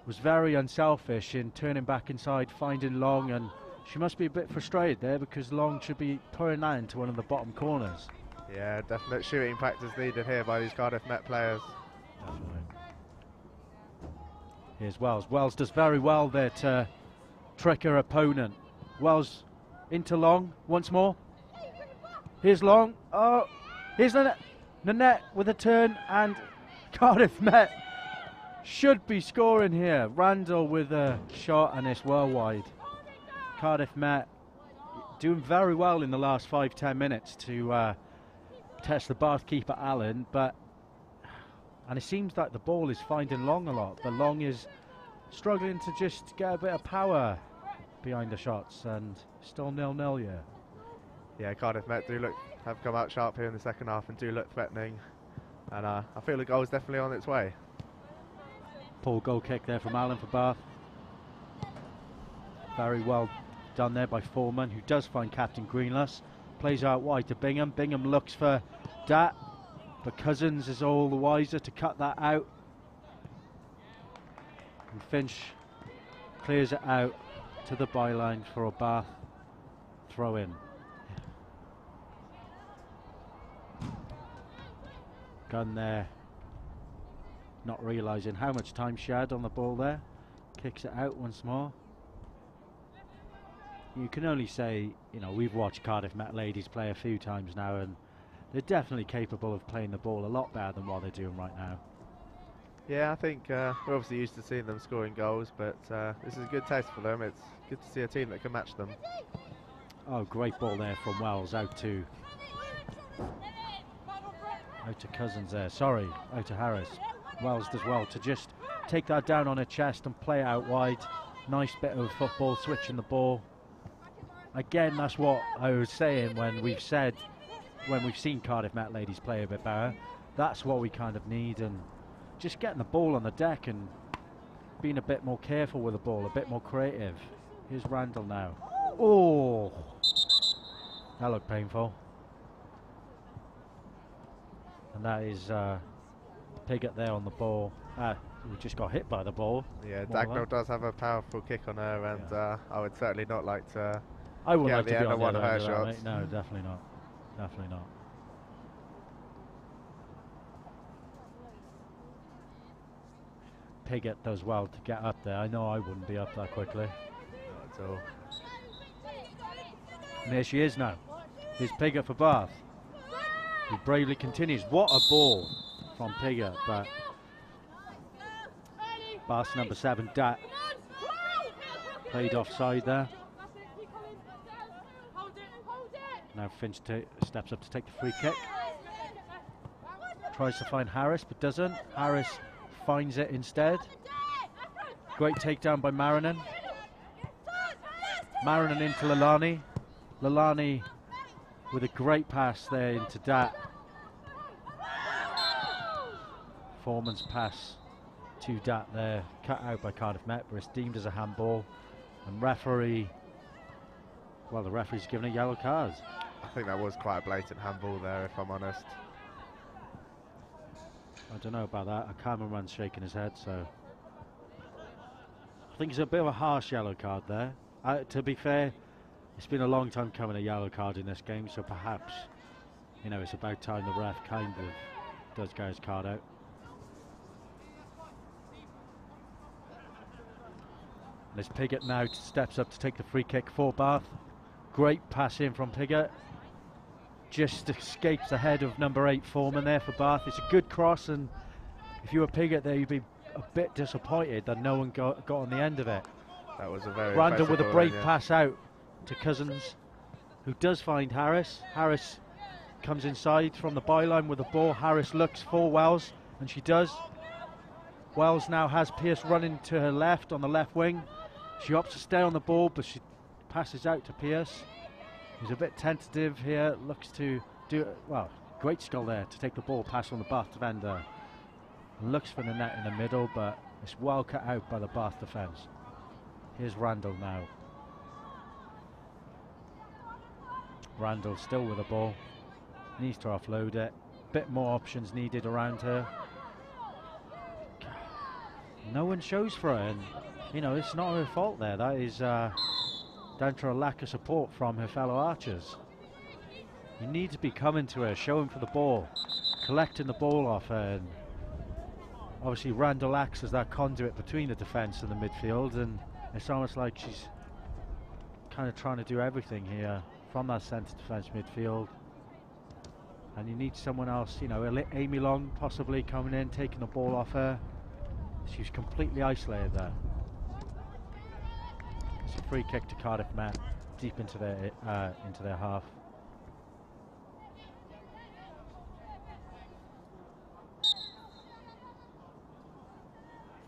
was very unselfish in turning back inside, finding Long, and she must be a bit frustrated there because Long should be pouring that into one of the bottom corners. Yeah, definite shooting practice needed here by these Cardiff Met players. Definitely. Here's Wells. Wells does very well there to trick her opponent. Wells into Long once more. Here's Long. Oh, here's Nanette. Nanette with a turn, and Cardiff Met should be scoring here. Randall with a shot, and it's well wide. Cardiff Met doing very well in the last 5-10 minutes to test the Bath keeper Allen, and it seems like the ball is finding Long a lot, but Long is struggling to just get a bit of power behind the shots, and still 0-0, yeah. Yeah, Cardiff Met have come out sharp here in the second half and do look threatening, and I feel the goal is definitely on its way. Poor goal kick there from Allen for Bath. Very well done there by Foreman, who does find Captain Greenless. Plays out wide to Bingham. Bingham looks for Dat, but Cousins is all the wiser to cut that out. And Finch clears it out to the byline for a Bath throw in. Gunn there, not realising how much time she had on the ball there. Kicks it out once more. You can only say, you know, we've watched Cardiff Met ladies play a few times now, and they're definitely capable of playing the ball a lot better than what they're doing right now. Yeah, I think we're obviously used to seeing them scoring goals, but this is a good taste for them. It's good to see a team that can match them. Oh, great ball there from Wells out to Cousins there. Sorry, out to Harris. Wells does well to just take that down on her chest and play it out wide. Nice bit of football, switching the ball. Again, that's what I was saying when we've seen Cardiff Met ladies play a bit better. That's what we kind of need, and just getting the ball on the deck and being a bit more careful with the ball, a bit more creative. Here's Randall now. Oh, that looked painful. And that is Piggott there on the ball. We just got hit by the ball. Yeah, Dagnall does have a powerful kick on her, and I would certainly not like to. I wouldn't like to the be end on of one of her that, shots. mate. No, definitely not. Definitely not. Piggott does well to get up there. I know I wouldn't be up that quickly. Not at all. And there she is now. Here's Piggott for Bath. He bravely continues. What a ball from Piggott, but Bath's number 7, Dat, played offside there. Now Finch steps up to take the free kick. Tries to find Harris, but doesn't. Harris finds it instead. Great takedown by Marinan. Marinan into Lalani. Lalani with a great pass there into Dat. Foreman's pass to Dat there, cut out by Cardiff Met, but it's deemed as a handball. And the referee's given a yellow card. I think that was quite a blatant handball there, if I'm honest. I don't know about that. A cameraman's shaking his head, so I think it's a bit of a harsh yellow card there. To be fair, it's been a long time coming, a yellow card in this game, so perhaps, it's about time the ref kind of does get his card out. And as Piggott now steps up to take the free kick for Bath. Great pass in from Piggott. Just escapes the head of number 8 Foreman there for Bath. It's a good cross, and if you were Piggott there, you'd be a bit disappointed that no one got on the end of it. That was a very Randall with a brave pass out to Cousins, who does find Harris. Harris comes inside from the byline with the ball. Harris looks for Wells, and she does. Wells now has Pearce running to her left on the left wing. She opts to stay on the ball, but she passes out to Pearce. He's a bit tentative here, looks to do, great skill there to take the ball past on the Bath defender. Looks for the net in the middle, but it's well cut out by the Bath defence. Here's Randall now. Randall still with the ball, needs to offload it. Bit more options needed around her. No one shows for her, and it's not her fault there. That is down to a lack of support from her fellow archers. You need to be coming to her, showing for the ball, collecting the ball off her, and obviously Randall acts as that conduit between the defence and the midfield, and it's almost like she's kind of trying to do everything here from that centre defence midfield. And you need someone else, Amy Long possibly coming in, taking the ball off her. She's completely isolated there. It's a free kick to Cardiff Met, deep into their half.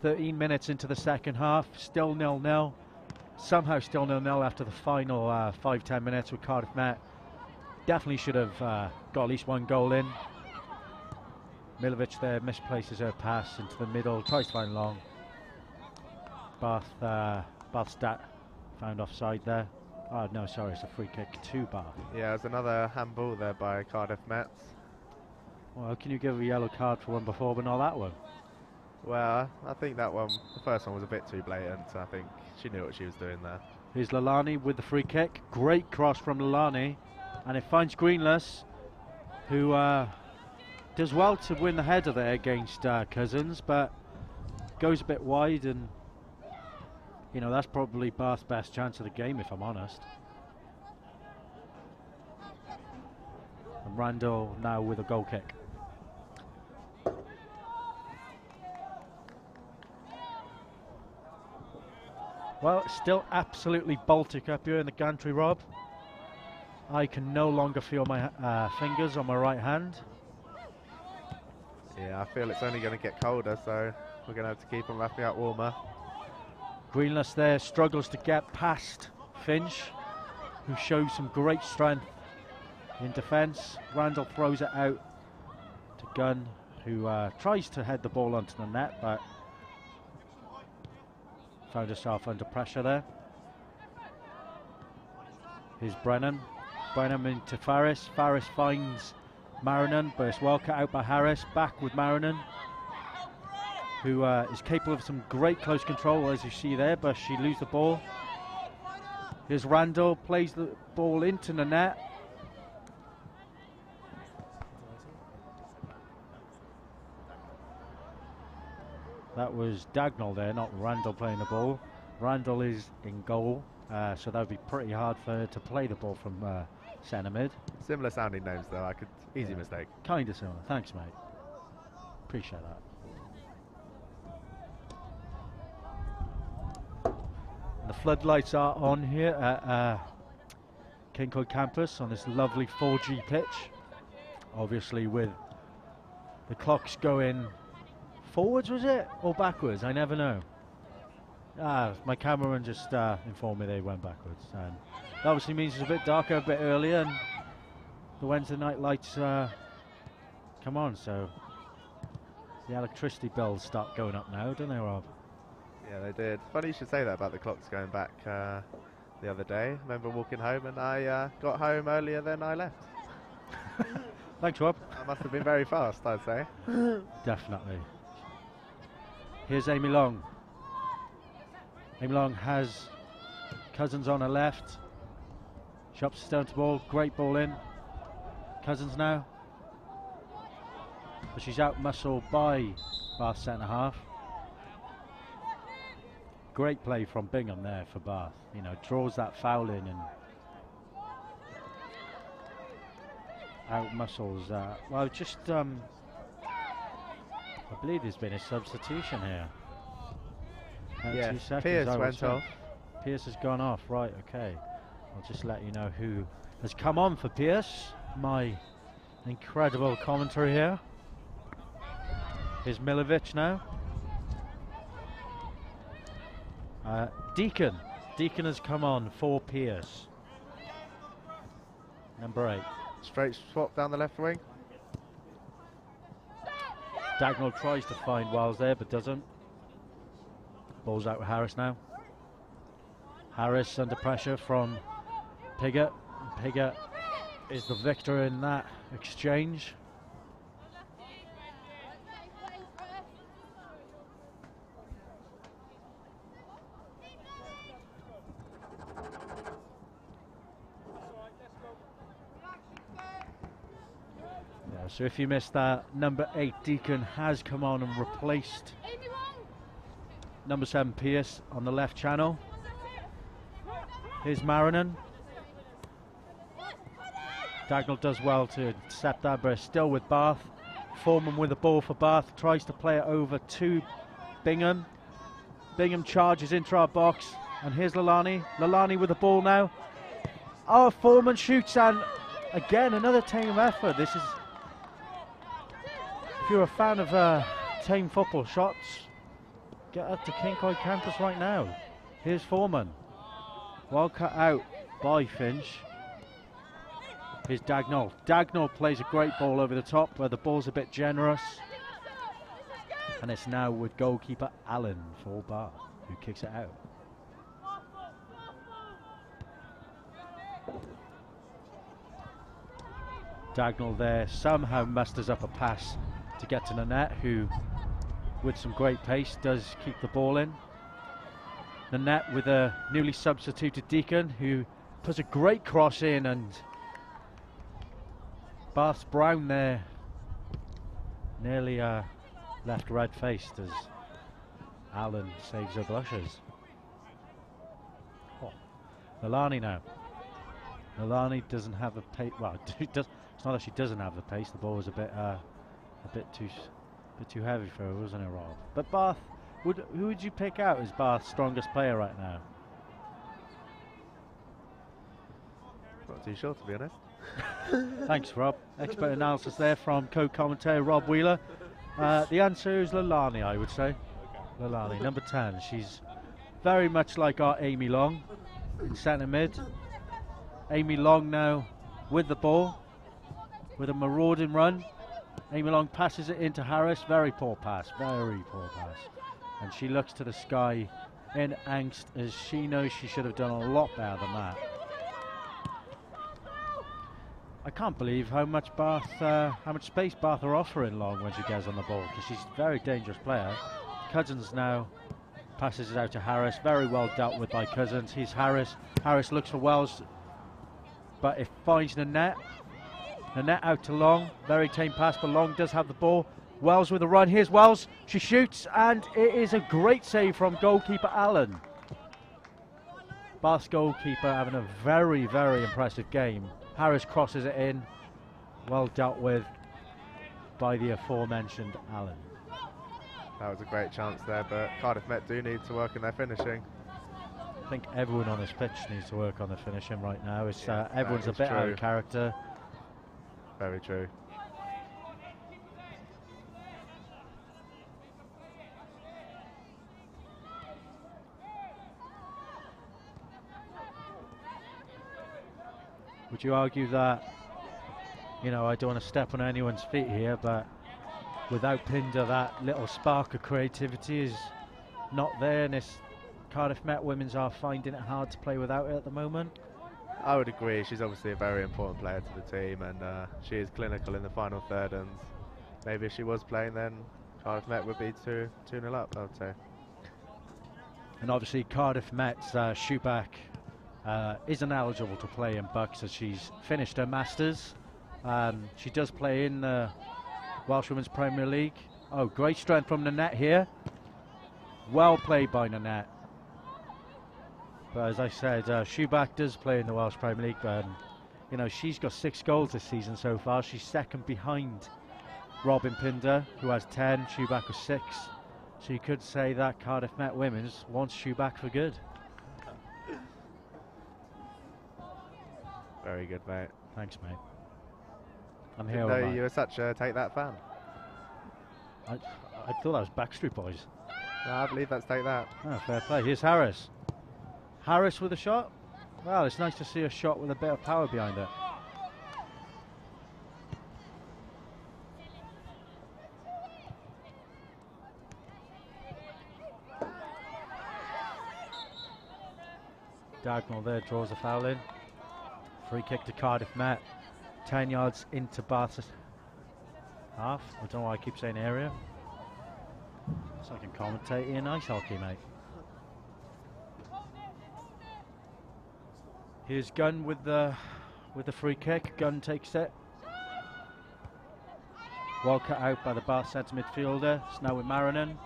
"13 minutes into the second half, still 0-0. Somehow still 0-0 after the final 5-10 minutes with Cardiff Met. Definitely should have got at least one goal in. Milovic there misplaces her pass into the middle, tries to find Long. Bath stat found offside there. Oh no, sorry, it's a free kick to Bath. Yeah, there's another handball there by Cardiff Met. Well, can you give a yellow card for one before but not that one? Well, I think that one, the first one was a bit too blatant. I think she knew what she was doing there. Here's Lalani with the free kick. Great cross from Lalani, and it finds Greenless, who does well to win the header there against Cousins, but goes a bit wide, and that's probably Bath's best chance of the game, if I'm honest. And Randall now with a goal kick. Well, it's still absolutely Baltic up here in the gantry, Rob. I can no longer feel my fingers on my right hand. Yeah, I feel it's only going to get colder, so we're going to have to keep them wrapping up warmer. Greenless there struggles to get past Finch, who shows some great strength in defence. Randall throws it out to Gunn, who tries to head the ball onto the net, but found herself under pressure there. Here's Brennan. Brennan into Farris. Farris finds Marinan, but it's well cut out by Harris. Back with Marinan, who is capable of some great close control, as you see there, but she loses the ball. Here's Randall, plays the ball into the net. That was Dagnall there, not Randall playing the ball. Randall is in goal, so that would be pretty hard for her to play the ball from centre mid. Similar sounding names though, I could easy mistake. Kind of similar, thanks mate. Appreciate that. And the floodlights are on here at King Coy campus on this lovely 4G pitch. Obviously with the clocks going forwards, was it? Or backwards? I never know. My cameraman just informed me they went backwards. And that obviously means it's a bit darker a bit earlier and the Wednesday night lights come on, so the electricity bills start going up now, don't they, Rob? Yeah, they did. Funny you should say that about the clocks going back the other day. I remember walking home and I got home earlier than I left. Thanks, Rob. I must have been very fast, I'd say. Definitely. Here's Amy Long. Amy Long has Cousins on her left. Shops down to ball. Great ball in. Cousins now. But she's out muscled by Bath centre half. Great play from Bingham there for Bath. You know, draws that foul in and out muscles. Well, just I believe there's been a substitution here. Yeah, 2 seconds. Pierce went off. Pierce has gone off, right, okay. I'll just let you know who has come on for Pierce. My incredible commentary here. Here's Milovic now. Deacon. Deacon has come on for Pierce. Number 8. Straight swap down the left wing. Dagnall tries to find Wiles there, but doesn't. Ball's out with Harris now. Harris under pressure from Pigott. Pigott is the victor in that exchange. Yeah, so if you missed that, number 8 Deacon has come on and replaced number 7 Pierce on the left channel. Here's Marinan. Dagnall does well to intercept that, but still with Bath. Foreman with the ball for Bath, tries to play it over to Bingham. Bingham charges into our box, and here's Lalani. Lalani with the ball now. Oh, Foreman shoots, and again another tame effort. This is, if you're a fan of tame football shots, get up to King Coy campus right now. Here's Foreman. Well cut out by Finch. Here's Dagnall. Dagnall plays a great ball over the top where the ball's a bit generous. And it's now with goalkeeper Allen for Bath, who kicks it out. Dagnall there somehow musters up a pass to get to Nanette, who with some great pace does keep the ball in. Nanette with a newly substituted Deacon, who puts a great cross in, and Bath's Brown there nearly left red-faced as Allen saves her blushes. Oh. Lalani now. Lalani doesn't have the pace. Well, it's not that she doesn't have the pace. The ball was a bit too heavy for her, wasn't it, Rob? But Bath Who would you pick out as Bath's strongest player right now? Not too sure, to be honest. Thanks, Rob. Expert analysis there from co-commentator Rob Wheeler. The answer is Lalani, I would say. Lalani, number 10. She's very much like our Amy Long in centre mid. Amy Long now with the ball, with a marauding run. Amy Long passes it into Harris. Very poor pass, very poor pass. And she looks to the sky in angst as she knows she should have done a lot better than that. I can't believe how much space Bath are offering Long when she gets on the ball, because she's a very dangerous player. Cousins now passes it out to Harris. Very well dealt with by Cousins. Here's Harris. Harris looks for Wells, but it finds the net. The net out to Long. Very tame pass, but Long does have the ball. Wells with a run. Here's Wells. She shoots, and it is a great save from goalkeeper Allen. Bath's goalkeeper having a very, very impressive game. Harris crosses it in. Well dealt with by the aforementioned Allen. That was a great chance there, but Cardiff Met do need to work in their finishing. I think everyone on this pitch needs to work on the finishing right now. It's Yeah, everyone's a bit out of character. Very true. Would you argue that, you know, I don't want to step on anyone's feet here, but without Pinder, that little spark of creativity is not there, and this Cardiff Met women's are finding it hard to play without it at the moment? I would agree. She's obviously a very important player to the team, and she is clinical in the final third, and maybe if she was playing, then Cardiff Met would be 2-0 up, I would say. And obviously Cardiff Met's Schuback isn't eligible to play in Bucks as she's finished her Masters. She does play in the Welsh Women's Premier League. Oh, great strength from Nanette here. Well played by Nanette. But as I said, Schuback does play in the Welsh Premier League, but you know, she's got 6 goals this season so far. She's second behind Robin Pinder, who has 10, Schuback with 6. So you could say that Cardiff Met Women's wants Schuback for good. Very good, mate. Thanks, mate. I'm here. No, you were such a Take That fan. I thought that was Backstreet Boys. No, I believe that's Take That. Oh, fair play. Here's Harris. Harris with a shot. Well, it's nice to see a shot with a bit of power behind it. Diagonal there, draws a foul in. Free kick to Cardiff Met. 10 yards into Bath's half. I don't know why I keep saying area. So I can commentate in ice hockey, mate. Here's Gunn with the free kick. Gunn takes it. Well cut out by the Bath centre midfielder. It's now with Marinan,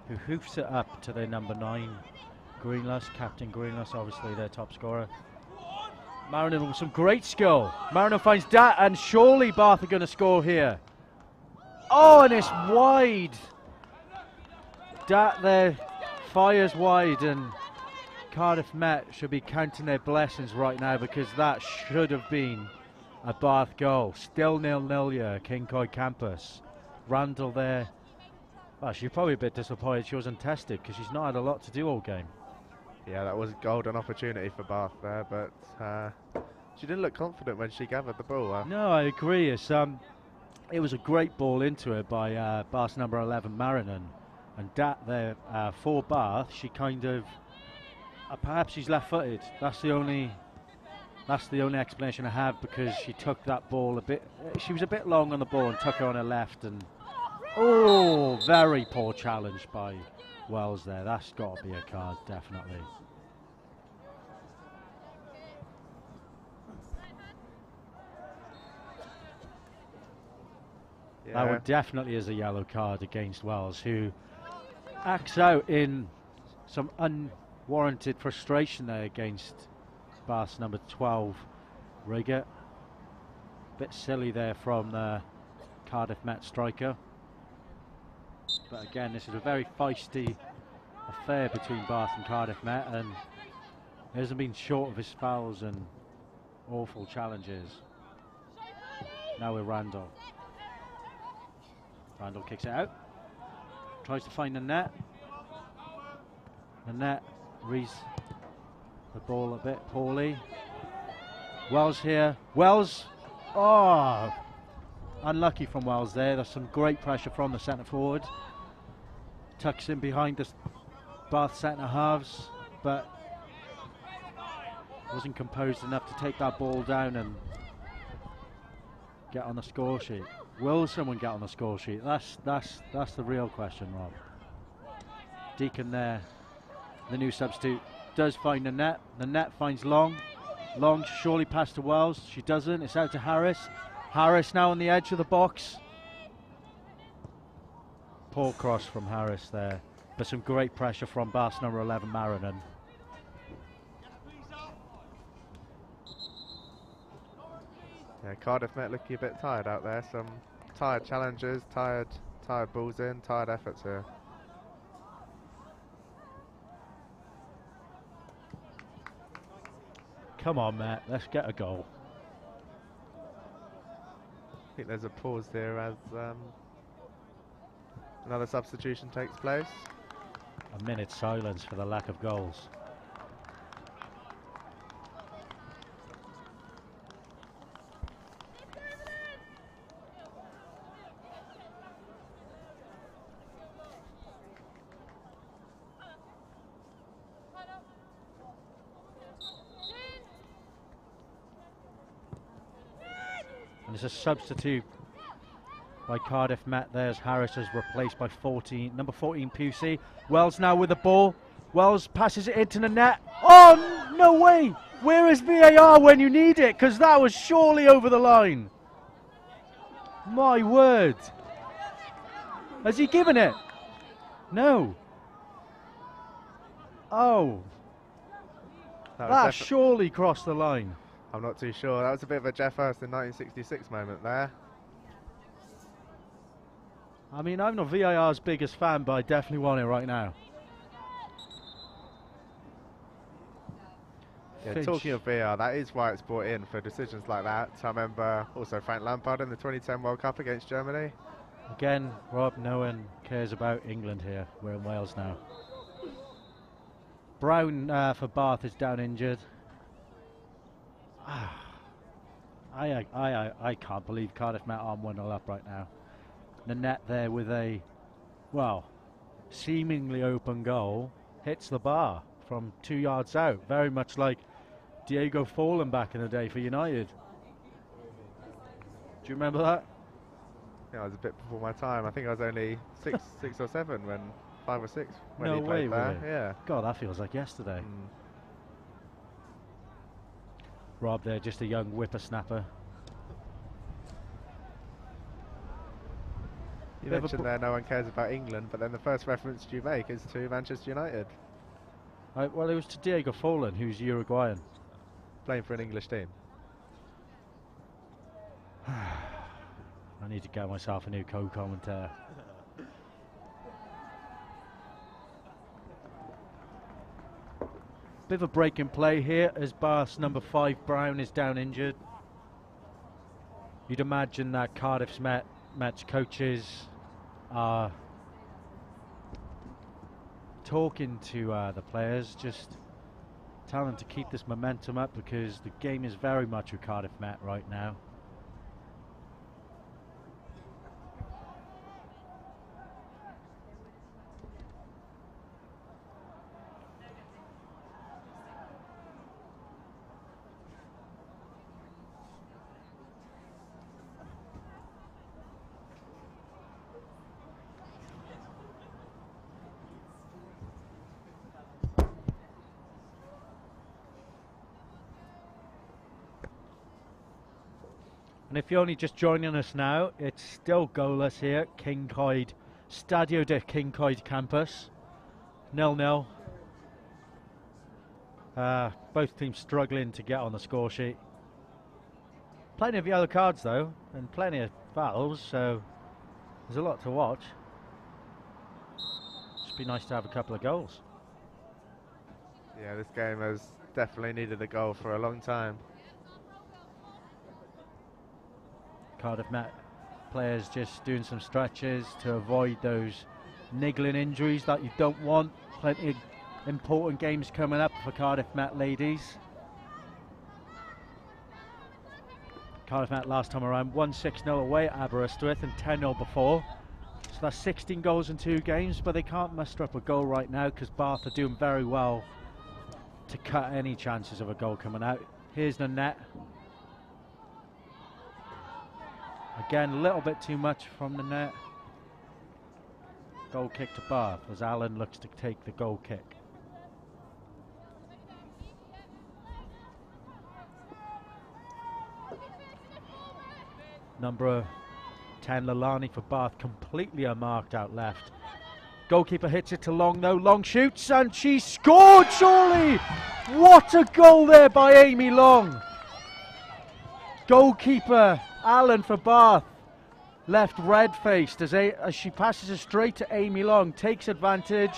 who hoofs it up to their number 9, Greenless, Captain Greenless, obviously their top scorer. Marinan with some great skill. Marinan finds Dat, and surely Bath are going to score here. Oh, and it's wide. Dat there fires wide, and Cardiff Met should be counting their blessings right now, because that should have been a Bath goal. Still 0-0 here, King Coy campus. Randall there. Well, she's probably a bit disappointed she wasn't tested, because she's not had a lot to do all game. Yeah, that was a golden opportunity for Bath there, but she didn't look confident when she gathered the ball. No, I agree. It was a great ball into it by Bath's number 11, Marinan. And Dat there for Bath, she kind of... perhaps she's left-footed. That's the only explanation I have, because she took that ball a bit... she was a bit long on the ball and took her on her left, and... oh, very poor challenge by Wells there. That's got to be a card, definitely. Yeah. That one definitely is a yellow card against Wells, who acts out in some unwarranted frustration there against Bath's number 12, Rigger. Bit silly there from the Cardiff Met striker. But again, this is a very feisty affair between Bath and Cardiff Met, and he hasn't been short of his fouls and awful challenges. Now with Randall. Randall kicks it out. Tries to find the net. The net reads the ball a bit poorly. Wells here. Wells. Oh, unlucky from Wells there. There's some great pressure from the centre forward. Tucks in behind the Bath centre halves, but wasn't composed enough to take that ball down and get on the score sheet. Will someone get on the score sheet? That's the real question, Rob. Deacon there, the new substitute, does find the net. The net finds Long. Long surely pass to Wells. She doesn't. It's out to Harris. Harris now on the edge of the box. Poor cross from Harris there, but some great pressure from Bath's number 11, Marinan. Yeah, Cardiff Met looking a bit tired out there. Some tired challenges, tired balls in, tired efforts here. Come on, Matt, let's get a goal. I think there's a pause there as another substitution takes place. A minute's silence for the lack of goals. And there's a substitute by Cardiff Met there as Harris is replaced by number 14 Pusey. Wells now with the ball. Wells passes it into the net. Oh, no way! Where is VAR when you need it? Because that was surely over the line. My word. Has he given it? No. Oh. That surely crossed the line. I'm not too sure. That was a bit of a Jeff Hurst in 1966 moment there. I mean, I'm not VAR's biggest fan, but I definitely want it right now. Yeah, talking of VAR, that is why it's brought in for decisions like that. I remember also Frank Lampard in the 2010 World Cup against Germany. Again, Rob, no one cares about England here. We're in Wales now. Brown for Bath is down injured. I can't believe Cardiff Met are 1-0 up right now. The net there with a, well, seemingly open goal hits the bar from 2 yards out. Very much like Diego Forlan back in the day for United. Do you remember that? Yeah, I was a bit before my time. I think I was only six or seven when 5 or 6 when no he played way, there. really? Yeah. God, that feels like yesterday. Rob there, just a young whippersnapper. You mentioned there no one cares about England, but then the first reference you make is to Manchester United. Well, it was to Diego Forlan, who's Uruguayan. Playing for an English team. I need to get myself a new co-commentator. Bit of a break in play here as Bath's number 5 Brown is down injured. You'd imagine that Cardiff's Met's coaches are talking to the players, just telling them to keep this momentum up because the game is very much with Cardiff Met right now. And if you're only just joining us now, it's still goalless here at Kincoid, Stadio de Kincoid campus. 0-0. Both teams struggling to get on the score sheet. Plenty of yellow cards though, and plenty of fouls, so there's a lot to watch. be nice to have a couple of goals. Yeah, this game has definitely needed a goal for a long time. Cardiff Met players just doing some stretches to avoid those niggling injuries that you don't want. Plenty of important games coming up for Cardiff Met ladies. Cardiff Met last time around won 6-0 away at Aberystwyth and 10-0 before. So that's 16 goals in 2 games, but they can't muster up a goal right now because Bath are doing very well to cut any chances of a goal coming out. Here's the net. Again, a little bit too much from the net. Goal kick to Bath as Allen looks to take the goal kick. Number 10 Lalani for Bath, completely unmarked out left. Goalkeeper hits it to Long though. Long shoots and she scored, surely! What a goal there by Amy Long. Goalkeeper Allen for Bath left red-faced as she passes it straight to Amy Long, takes advantage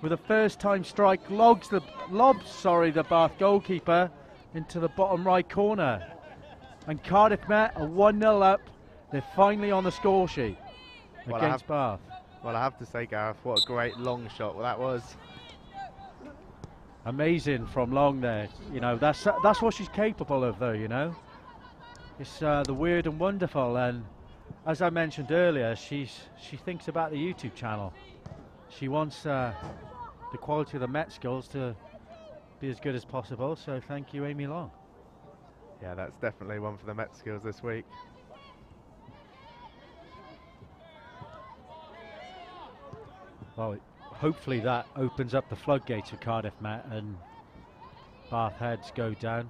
with a first-time strike, lobs the Bath goalkeeper into the bottom right corner. And Cardiff Met are 1-0 up. They're finally on the score sheet against Bath. Well, I have to say, Gareth, what a great long shot that was. Amazing from Long there. You know, that's what she's capable of, though. You know, it's the weird and wonderful. And as I mentioned earlier, she thinks about the YouTube channel. She wants the quality of the Met skills to be as good as possible. So thank you, Amy Long. Yeah, that's definitely one for the Met skills this week. Well, hopefully that opens up the floodgates for Cardiff Met and Bath heads go down.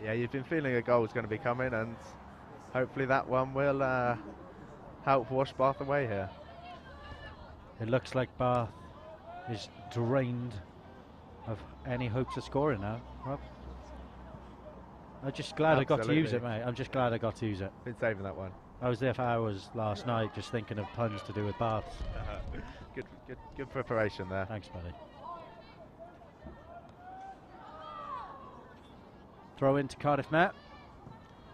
Yeah, you've been feeling a goal's going to be coming, and hopefully that one will help wash Bath away here. It looks like Bath is drained of any hopes of scoring now. Rob? I'm just glad I got to use it, mate. I'm just glad I got to use it. Been saving that one. I was there for hours last night just thinking of puns to do with Baths. Good preparation there. Thanks, buddy. Throw into Cardiff Met.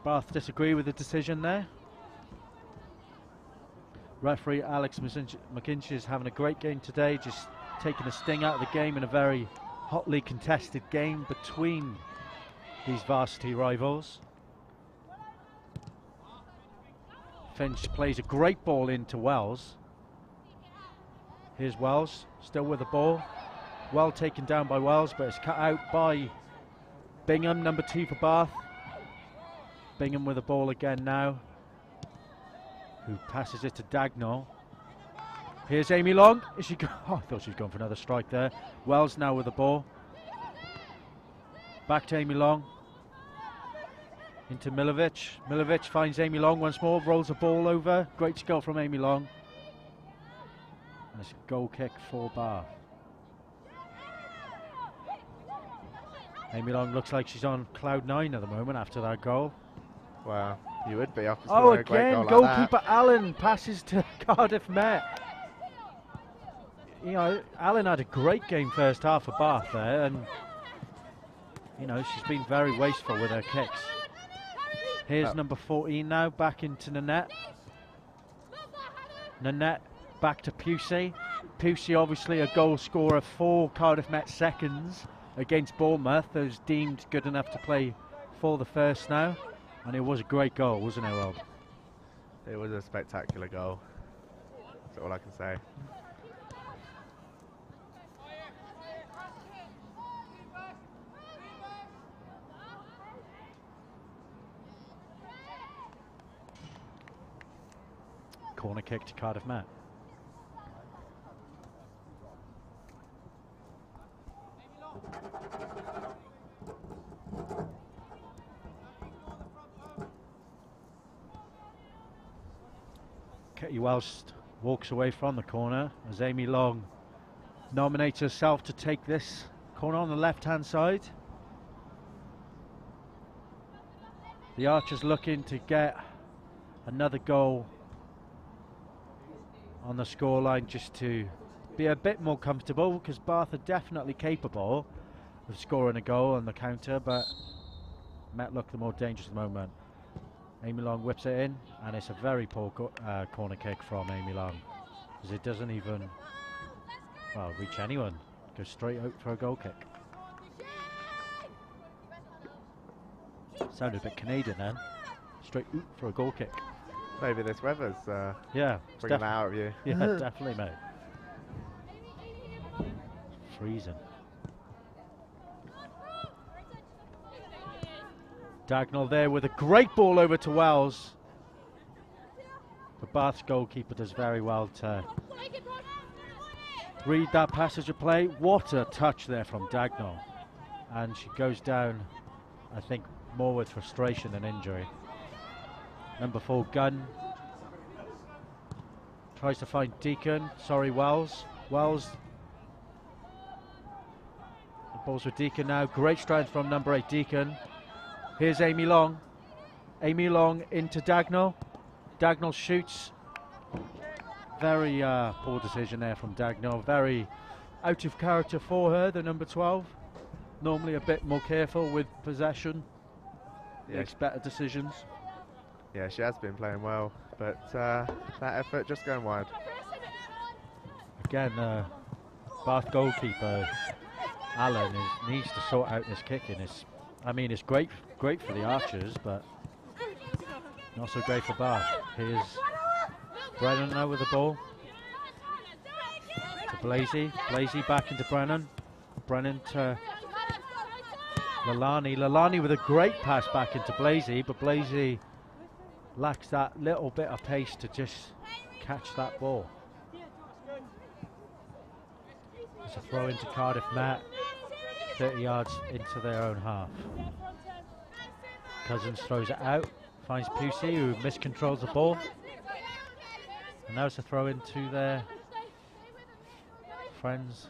Bath disagree with the decision there. Referee Alex McIntyre is having a great game today, just taking the sting out of the game in a very hotly contested game between these varsity rivals. Finch plays a great ball into Wells. Here's Wells, still with the ball. Well taken down by Wells, but it's cut out by Bingham, number 2 for Bath. Bingham with the ball again now, who passes it to Dagnall. Here's Amy Long. Is she I thought she was going for another strike there. Wells now with the ball. Back to Amy Long. Into Milovic. Milovic finds Amy Long once more, rolls the ball over. Great skill from Amy Long. And it's a goal kick for Bath. Amy Long looks like she's on cloud 9 at the moment after that goal. Well, you would be after Oh, scoring a great again, goal like goalkeeper that. Allen passes to Cardiff Met. You know, Allen had a great game first half for Bath there, and you know, she's been very wasteful with her kicks. Here's number 14 now, back into Nanette. Nanette back to Pusey. Pusey obviously a goal scorer for Cardiff Met seconds against Bournemouth, who's deemed good enough to play for the first now. And it was a great goal, wasn't it, Rob? It was a spectacular goal. That's all I can say. Corner kick to Cardiff Met. Katie Welsh walks away from the corner as Amy Long nominates herself to take this corner on the left-hand side. The Archers looking to get another goal on the scoreline just to be a bit more comfortable, because Bath are definitely capable of scoring a goal on the counter, but Met look the more dangerous at the moment. Amy Long whips it in, and it's a very poor corner kick from Amy Long, because it doesn't even reach anyone. Goes straight out for a goal kick. Sounded a bit Canadian then. Straight out for a goal kick. Maybe this weather's yeah, bringing that out of you. Yeah, definitely, mate. Freezing. Dagnall there with a great ball over to Wells. The Bath's goalkeeper does very well to read that passage of play. What a touch there from Dagnall. And she goes down, I think, more with frustration than injury. Number 4, Gunn. Tries to find Deacon. Sorry, Wells. Wells. The ball's with Deacon now. Great strength from number 8, Deacon. Here's Amy Long. Amy Long into Dagnall. Dagnall shoots. Very poor decision there from Dagnall. Very out of character for her, the number 12. Normally a bit more careful with possession. Yeah. Makes better decisions. Yeah, she has been playing well, but that effort just going wide. Again, Bath goalkeeper Allen needs to sort out this kicking. It's great for the Archers, but not so great for Bath. Here's Brennan now with the ball. To Blasey. Blasey back into Brennan. Brennan to Lalani. Lalani with a great pass back into Blasey, but Blasey lacks that little bit of pace to just catch that ball. It's a throw into Cardiff Met, 30 yards into their own half. Cousins throws it out, finds Pusey, who miscontrols the ball. And now it's a throw into their friends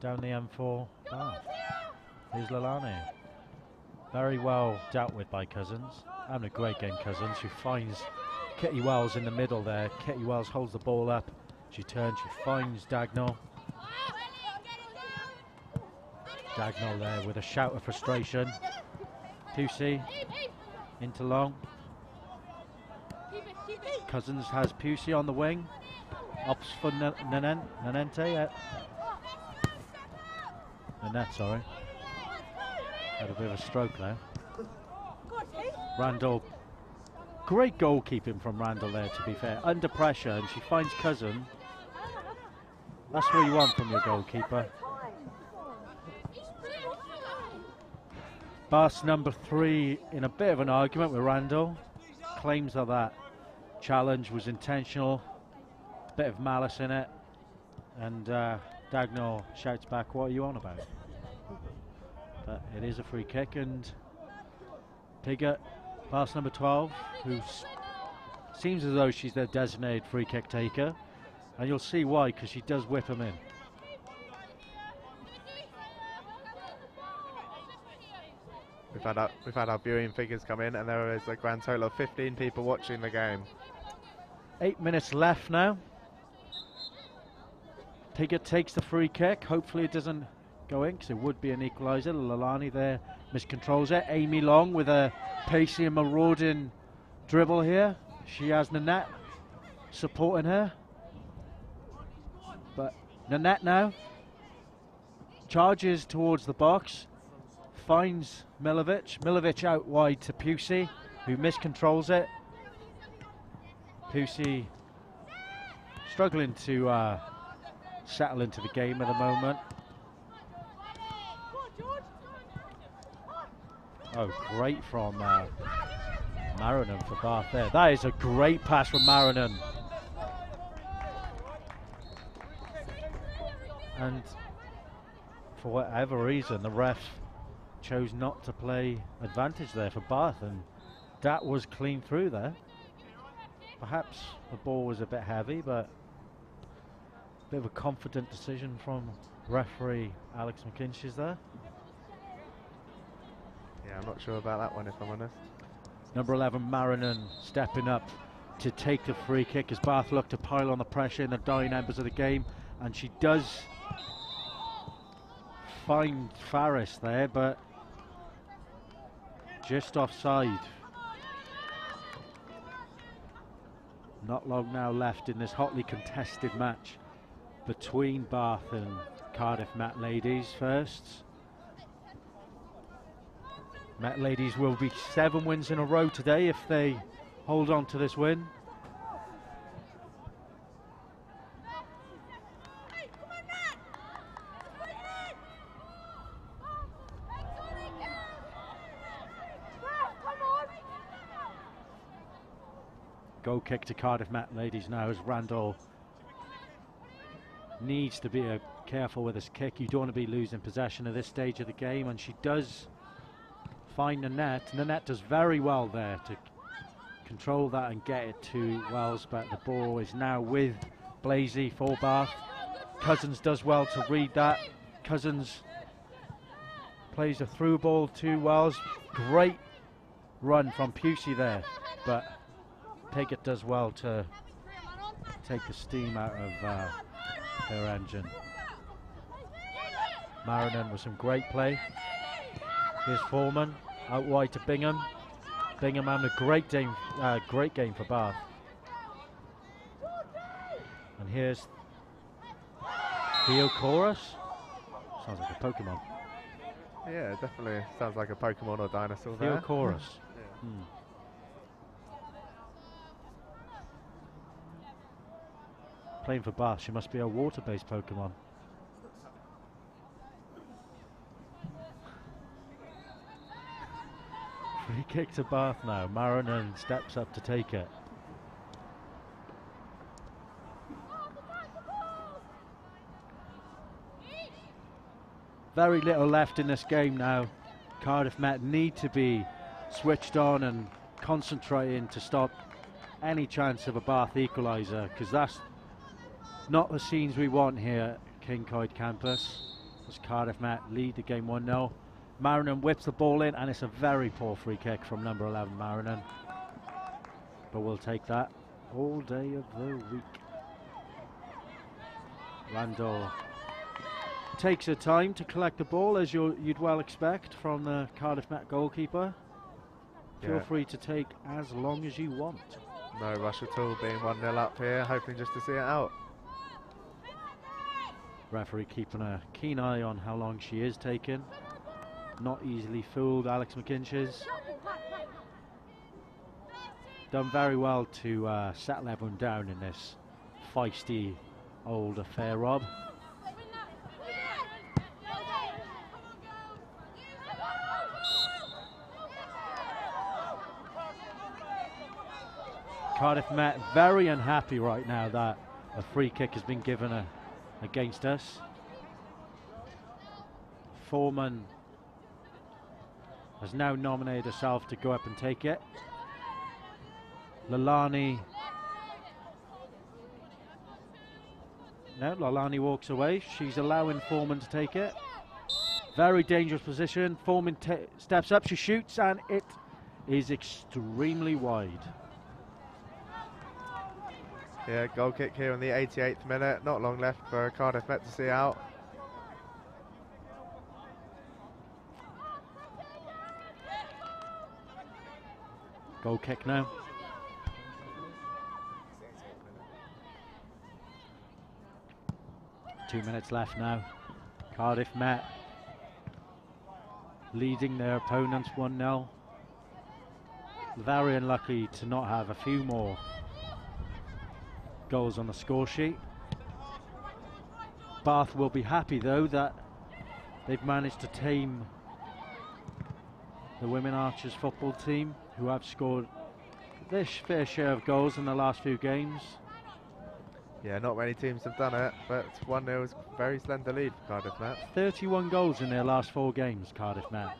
down the M4 Bath. Here's Lalani. Very well dealt with by Cousins. Having a great game, Cousins, who finds Kitty Wells in the middle there. Kitty Wells holds the ball up. She turns, she finds Dagnall. Dagnall there with a shout of frustration. Pusey into Long. Cousins has Pusey on the wing. Ops for Nanette. Nanette, sorry. Had a bit of a stroke there. Randall, great goalkeeping from Randall there, to be fair. Under pressure, and she finds Cousin. That's what you want from your goalkeeper. Bath's number 3 in a bit of an argument with Randall. Claims that challenge was intentional. Bit of malice in it. And Dagnall shouts back, "What are you on about?" But it is a free kick, and Pigott, Bath's number 12, who seems as though she's their designated free kick taker, and you'll see why, because she does whip them in. We've had our viewing figures come in, and there is a grand total of 15 people watching the game. 8 minutes left now. Pigott takes the free kick. Hopefully it doesn't go in, because it would be an equaliser. Lalani there miscontrols it. Amy Long with a pacey and marauding dribble here. She has Nanette supporting her. But Nanette now charges towards the box. Finds Milovic. Milovic out wide to Pusey, who miscontrols it. Pusey struggling to settle into the game at the moment. Oh, great from Marinan for Bath there. That is a great pass from Marinan. And for whatever reason, the ref chose not to play advantage there for Bath, and that was clean through there. Perhaps the ball was a bit heavy, but a bit of a confident decision from referee Alex McInches there. Yeah, I'm not sure about that one, if I'm honest. Number 11, Marinan, stepping up to take the free kick as Bath look to pile on the pressure in the dying embers of the game, and she does find Faris there, but just offside. Not long now left in this hotly contested match between Bath and Cardiff Met Ladies first. Met Ladies will be 7 wins in a row today if they hold on to this win. Goal kick to Cardiff Met Ladies now as Randall needs to be careful with his kick. You don't want to be losing possession at this stage of the game, and she does find the net, and the net does very well there to control that and get it to Wells, but the ball is now with Blazy for Bath. Cousins does well to read that. Cousins plays a through ball to Wells. Great run from Pusey there, but Piggott does well to take the steam out of their engine. Marinan with some great play. Here's Foreman out wide to Bingham. Bingham having a great game for Bath. And here's Theochorus. Sounds like a Pokemon. Yeah, definitely sounds like a Pokemon or dinosaur there. Theochorus. Yeah. Playing for Bath, she must be a water-based Pokemon. Free kick to Bath now. Marinan steps up to take it. Very little left in this game now. Cardiff Met need to be switched on and concentrating to stop any chance of a Bath equaliser, because that's not the scenes we want here at King Coyd campus. As Cardiff Met lead the game 1-0. Marinan whips the ball in, and it's a very poor free kick from number 11 Marinan. But we'll take that all day of the week. Randall takes her time to collect the ball, as you'd well expect from the Cardiff Met goalkeeper. Feel free to take as long as you want. No rush at all, being 1-0 up here, hoping just to see it out. Referee keeping a keen eye on how long she is taking. Not easily fooled, Alex McInches. Done very well to settle everyone down in this feisty old affair, Rob. Cardiff Met very unhappy right now that a free kick has been given against us. Foreman has now nominated herself to go up and take it. Lalani. No, Lalani walks away. She's allowing Foreman to take it. Very dangerous position. Foreman steps up, she shoots, and it is extremely wide. Yeah, goal kick here in the 88th minute. Not long left for Cardiff Met to see out. Goal kick now. Two minutes left now. Cardiff Met leading their opponents 1-0. Very unlucky to not have a few more goals on the score sheet. Bath will be happy though that they've managed to tame the Women Archers football team, who have scored their fair share of goals in the last few games. Yeah, not many teams have done it, but 1-0 is a very slender lead for Cardiff Met. 31 goals in their last 4 games, Cardiff Met.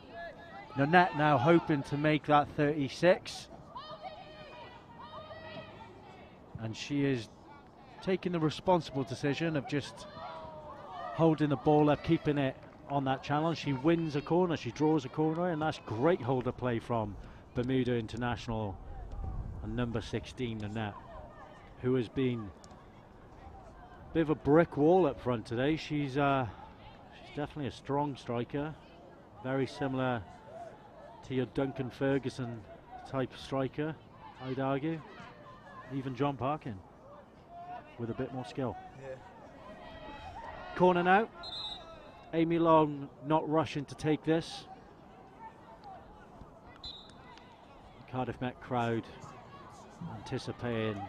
Nanette now hoping to make that 36. And she is taking the responsible decision of just holding the ball up, keeping it on that challenge. She wins a corner, she draws a corner, and that's great holder play from Bermuda international and number 16, Annette, who has been a bit of a brick wall up front today. She's definitely a strong striker, very similar to your Duncan Ferguson type striker, I'd argue. Even John Parkin with a bit more skill. Yeah. Corner now. Amy Long not rushing to take this. Cardiff Met crowd anticipating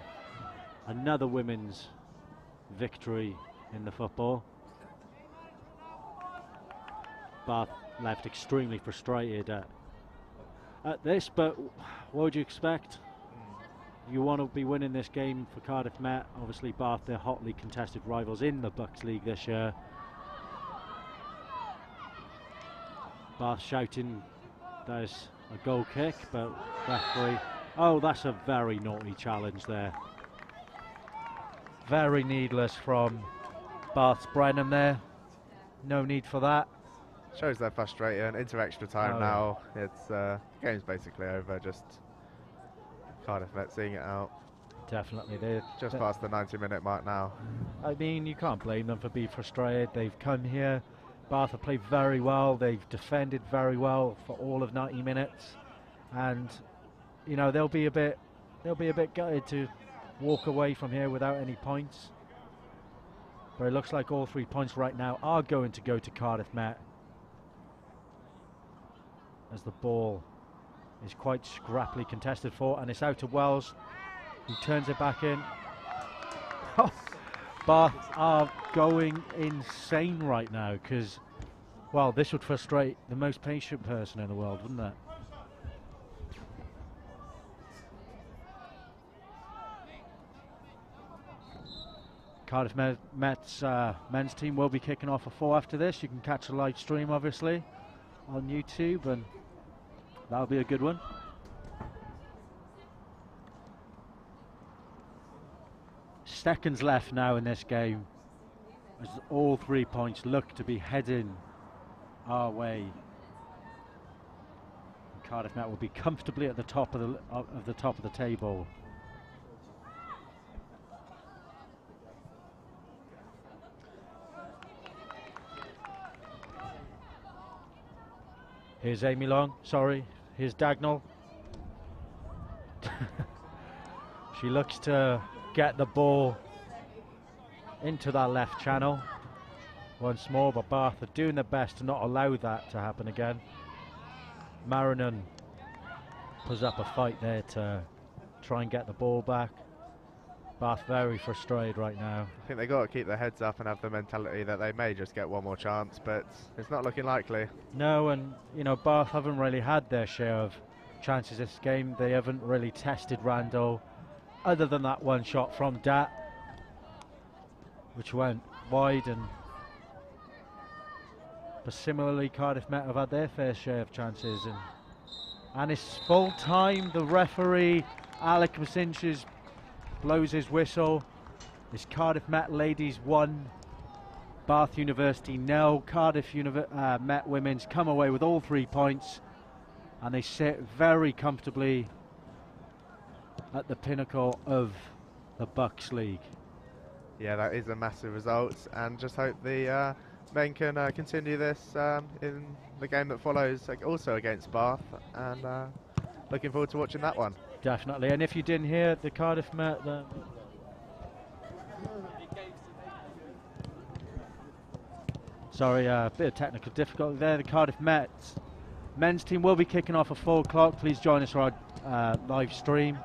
another women's victory in the football. Bath left extremely frustrated at this, but what would you expect? You want to be winning this game for Cardiff Met. Obviously Bath, they're hotly contested rivals in the Bucks League this year. Bath shouting there's a goal kick, but referee, oh, that's a very naughty challenge there. Very needless from Bath's Brennan there. No need for that. Shows they're frustrated, and into extra time now. It's game's basically over. Just Cardiff Met seeing it out. Definitely, they're just past the 90-minute mark now. I mean, you can't blame them for being frustrated. They've come here. Bath have played very well. They've defended very well for all of 90 minutes, and you know they'll be a bit gutted to walk away from here without any points. But it looks like all 3 points right now are going to go to Cardiff Met, as the ball is quite scrappily contested for, and it's out to Wells, who turns it back in. Bath are going insane right now because, well, this would frustrate the most patient person in the world, wouldn't it? Cardiff Met's men's team will be kicking off at 4 after this. You can catch a live stream, obviously, on YouTube, and that'll be a good one. Seconds left now in this game, as all 3 points look to be heading our way. And Cardiff Met will be comfortably at the top of the table. Here's Amy Long, sorry, here's Dagnall. She looks to get the ball into that left channel once more, but Bath are doing their best to not allow that to happen again. Marinan puts up a fight there to try and get the ball back. Bath very frustrated right now. I think they've got to keep their heads up and have the mentality that they may just get one more chance, but it's not looking likely. No, and you know, Bath haven't really had their share of chances this game. They haven't really tested Randall, other than that one shot from Dat, which went wide, but similarly Cardiff Met have had their fair share of chances, and it's full time. The referee Alec Macinches blows his whistle. It's Cardiff Met ladies 1, Bath University 0. Cardiff Met women's come away with all 3 points, and they sit very comfortably at the pinnacle of the Bucks League. Yeah, that is a massive result, and just hope the men can continue this in the game that follows, also against Bath, and looking forward to watching that one. Definitely, and if you didn't hear, the Cardiff Met... Sorry, a bit of technical difficulty there. The Cardiff Met men's team will be kicking off at 4 o'clock. Please join us for our live stream.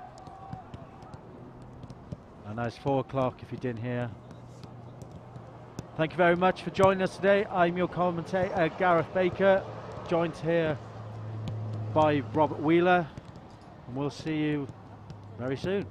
And that's 4 o'clock if you didn't hear. Thank you very much for joining us today. I'm your commentator, Gareth Baker, joined here by Robert Wheeler, and we'll see you very soon.